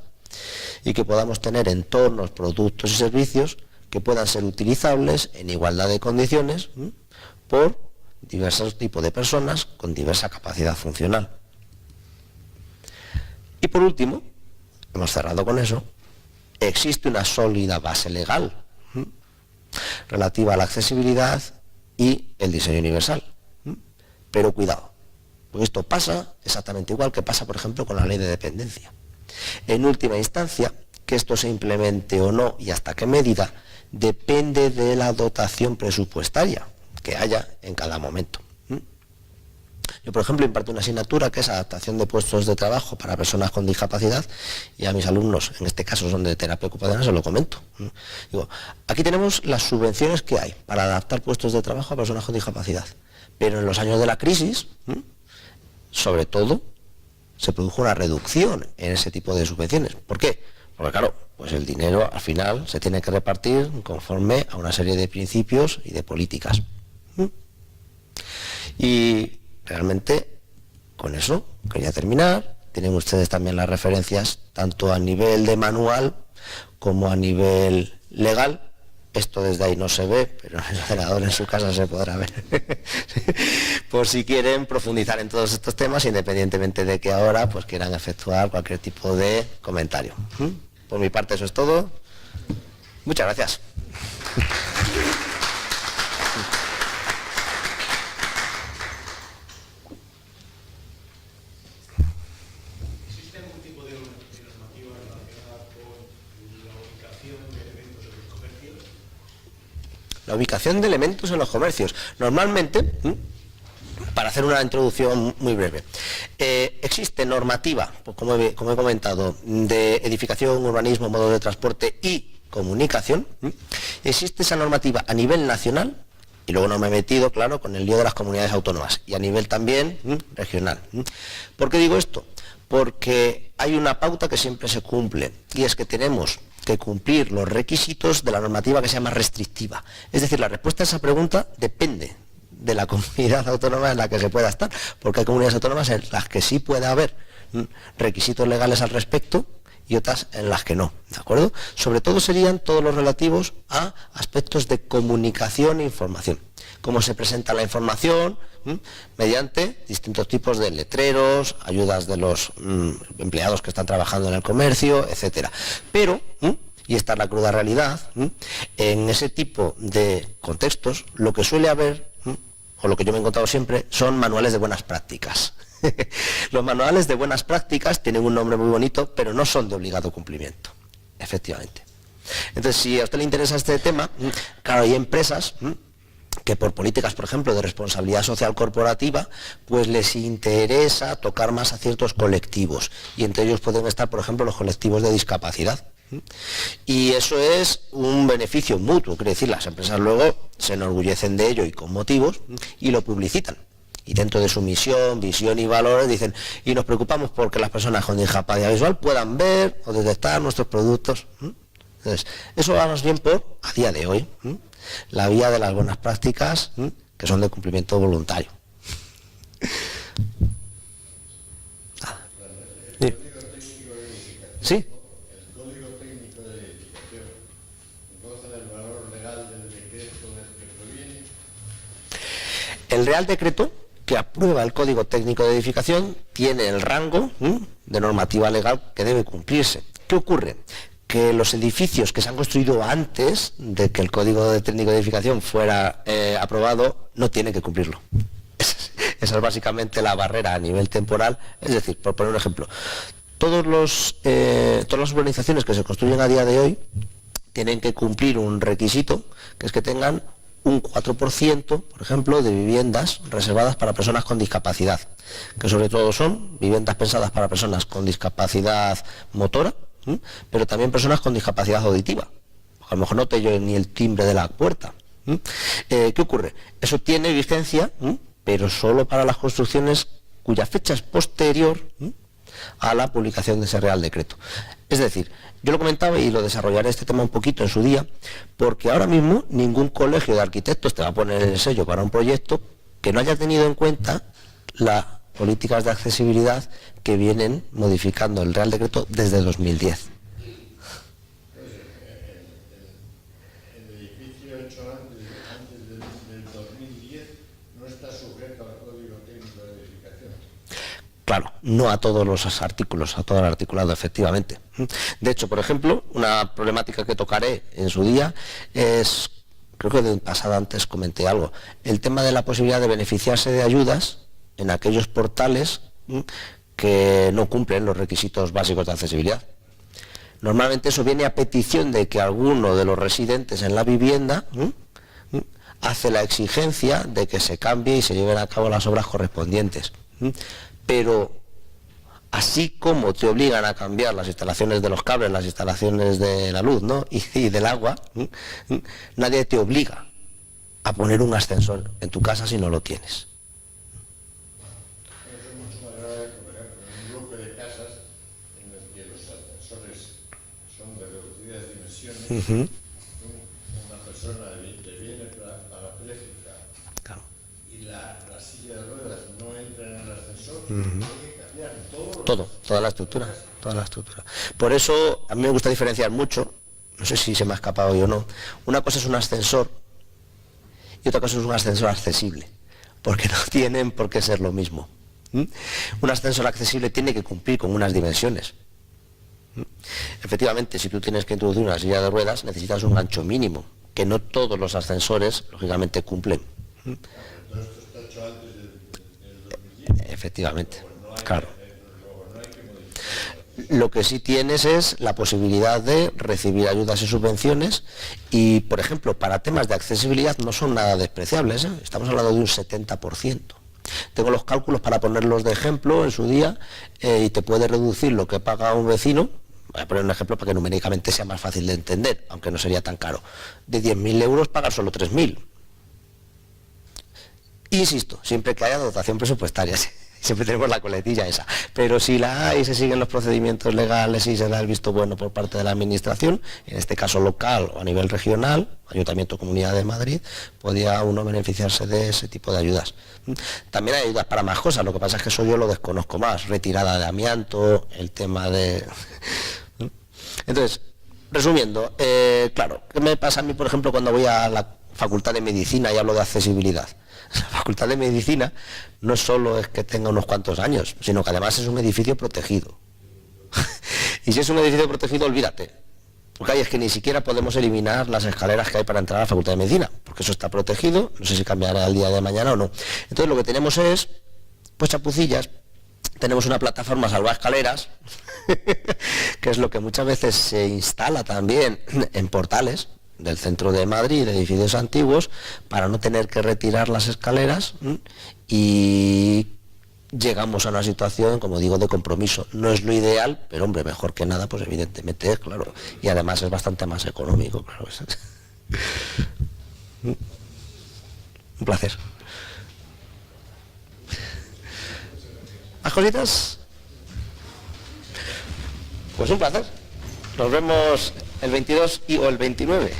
y que podamos tener entornos, productos y servicios que puedan ser utilizables en igualdad de condiciones por diversos tipos de personas con diversa capacidad funcional. Y por último, hemos cerrado con eso, existe una sólida base legal relativa a la accesibilidad y el diseño universal. Pero cuidado, porque esto pasa exactamente igual que pasa, por ejemplo, con la ley de dependencia. En última instancia, que esto se implemente o no y hasta qué medida, depende de la dotación presupuestaria que haya en cada momento. Yo, por ejemplo, imparto una asignatura que es adaptación de puestos de trabajo para personas con discapacidad y a mis alumnos, en este caso son de terapia ocupacional, se lo comento. Digo, aquí tenemos las subvenciones que hay para adaptar puestos de trabajo a personas con discapacidad, pero en los años de la crisis, sobre todo, se produjo una reducción en ese tipo de subvenciones. ¿Por qué? Porque claro, pues el dinero al final se tiene que repartir conforme a una serie de principios y de políticas. Y realmente, con eso quería terminar. Tienen ustedes también las referencias, tanto a nivel de manual como a nivel legal. Esto desde ahí no se ve, pero el ordenador en su casa se podrá ver. Por si quieren profundizar en todos estos temas, independientemente de que ahora pues quieran efectuar cualquier tipo de comentario. Por mi parte eso es todo. Muchas gracias. La ubicación de elementos en los comercios. Normalmente, para hacer una introducción muy breve, existe normativa, pues como he comentado, de edificación, urbanismo, modos de transporte y comunicación. Existe esa normativa a nivel nacional, y luego no me he metido, claro, con el lío de las comunidades autónomas, y a nivel también regional. ¿Por qué digo esto? Porque hay una pauta que siempre se cumple, y es que tenemos que cumplir los requisitos de la normativa que se llama restrictiva. Es decir, la respuesta a esa pregunta depende de la comunidad autónoma en la que se pueda estar, porque hay comunidades autónomas en las que sí puede haber requisitos legales al respecto y otras en las que no, ¿de acuerdo? Sobre todo serían todos los relativos a aspectos de comunicación e información. Cómo se presenta la información mediante distintos tipos de letreros, ayudas de los empleados que están trabajando en el comercio, etcétera. Pero, y esta es la cruda realidad, en ese tipo de contextos lo que suele haber, o lo que yo me he encontrado siempre, son manuales de buenas prácticas. Los manuales de buenas prácticas tienen un nombre muy bonito, pero no son de obligado cumplimiento, efectivamente. Entonces, si a usted le interesa este tema, claro, hay empresas que por políticas, por ejemplo, de responsabilidad social corporativa, pues les interesa tocar más a ciertos colectivos, y entre ellos pueden estar, por ejemplo, los colectivos de discapacidad. Y eso es un beneficio mutuo, quiere decir, las empresas luego se enorgullecen de ello y con motivos, y lo publicitan. Y dentro de su misión, visión y valores dicen, y nos preocupamos porque las personas con discapacidad visual puedan ver o detectar nuestros productos. Entonces, eso va más bien por, a día de hoy, la vía de las buenas prácticas, que son de cumplimiento voluntario. ¿Sí? El Código Técnico de Edificación goza del valor legal del decreto del que proviene. El Real Decreto que aprueba el Código Técnico de Edificación tiene el rango de normativa legal que debe cumplirse. ¿Qué ocurre? Que los edificios que se han construido antes de que el Código Técnico de Edificación fuera aprobado no tienen que cumplirlo. Esa es básicamente la barrera a nivel temporal. Es decir, por poner un ejemplo, todas las urbanizaciones que se construyen a día de hoy tienen que cumplir un requisito, que es que tengan un 4%, por ejemplo, de viviendas reservadas para personas con discapacidad, que sobre todo son viviendas pensadas para personas con discapacidad motora, pero también personas con discapacidad auditiva. A lo mejor no te oye ni el timbre de la puerta. ¿Qué ocurre? Eso tiene vigencia, pero solo para las construcciones cuya fecha es posterior a la publicación de ese Real Decreto. Es decir, yo lo comentaba y lo desarrollaré este tema un poquito en su día, porque ahora mismo ningún colegio de arquitectos te va a poner el sello para un proyecto que no haya tenido en cuenta las políticas de accesibilidad que vienen modificando el Real Decreto desde 2010. El edificio hecho antes del 2010 no está sujeto al Código Técnico de Edificación. Claro, no a todos los artículos, a todo el articulado, efectivamente. De hecho, por ejemplo, una problemática que tocaré en su día es, creo que de pasado antes comenté algo, el tema de la posibilidad de beneficiarse de ayudas en aquellos portales que no cumplen los requisitos básicos de accesibilidad. Normalmente eso viene a petición de que alguno de los residentes en la vivienda hace la exigencia de que se cambie y se lleven a cabo las obras correspondientes. Pero así como te obligan a cambiar las instalaciones de los cables, las instalaciones de la luz, ¿no? y del agua, nadie te obliga a poner un ascensor en tu casa si no lo tienes. Eso es mucho más grave, por ejemplo, en un bloque de casas en el que los ascensores son de reducidas dimensiones. Una persona viene parapléjica, Claro. y la silla de ruedas no entra en el ascensor, hay que cambiar Toda la estructura. Por eso a mí me gusta diferenciar mucho, no sé si se me ha escapado yo o no, una cosa es un ascensor y otra cosa es un ascensor accesible, porque no tienen por qué ser lo mismo. Un ascensor accesible tiene que cumplir con unas dimensiones. Efectivamente, si tú tienes que introducir una silla de ruedas, necesitas un ancho mínimo, que no todos los ascensores, lógicamente, cumplen. Todo esto está hecho antes del 2010. Efectivamente, claro. Lo que sí tienes es la posibilidad de recibir ayudas y subvenciones y, por ejemplo, para temas de accesibilidad no son nada despreciables, ¿eh? Estamos hablando de un 70%. Tengo los cálculos para ponerlos de ejemplo en su día y te puede reducir lo que paga un vecino. Voy a poner un ejemplo para que numéricamente sea más fácil de entender, aunque no sería tan caro. De 10.000 euros pagar solo 3.000. Insisto, siempre que haya dotación presupuestaria. Siempre tenemos la coletilla esa, pero si la hay, se siguen los procedimientos legales y se da el visto bueno por parte de la administración, en este caso local o a nivel regional, Ayuntamiento Comunidad de Madrid, podía uno beneficiarse de ese tipo de ayudas. También hay ayudas para más cosas, lo que pasa es que eso yo lo desconozco más, retirada de amianto, el tema de... Entonces, resumiendo, claro, ¿qué me pasa a mí, por ejemplo, cuando voy a la Facultad de Medicina y hablo de accesibilidad? La Facultad de Medicina no solo es que tenga unos cuantos años, sino que además es un edificio protegido. Y si es un edificio protegido, olvídate. Porque ahí es que ni siquiera podemos eliminar las escaleras que hay para entrar a la Facultad de Medicina, porque eso está protegido, no sé si cambiará el día de mañana o no. Entonces lo que tenemos es, pues chapucillas, tenemos una plataforma salvaescaleras, que es lo que muchas veces se instala también en portales del centro de Madrid, de edificios antiguos, para no tener que retirar las escaleras y llegamos a una situación, como digo, de compromiso. No es lo ideal, pero hombre, mejor que nada, pues evidentemente, claro, y además es bastante más económico, claro. Un placer. ¿Más cositas? Pues un placer. Nos vemos el 22 o el 29.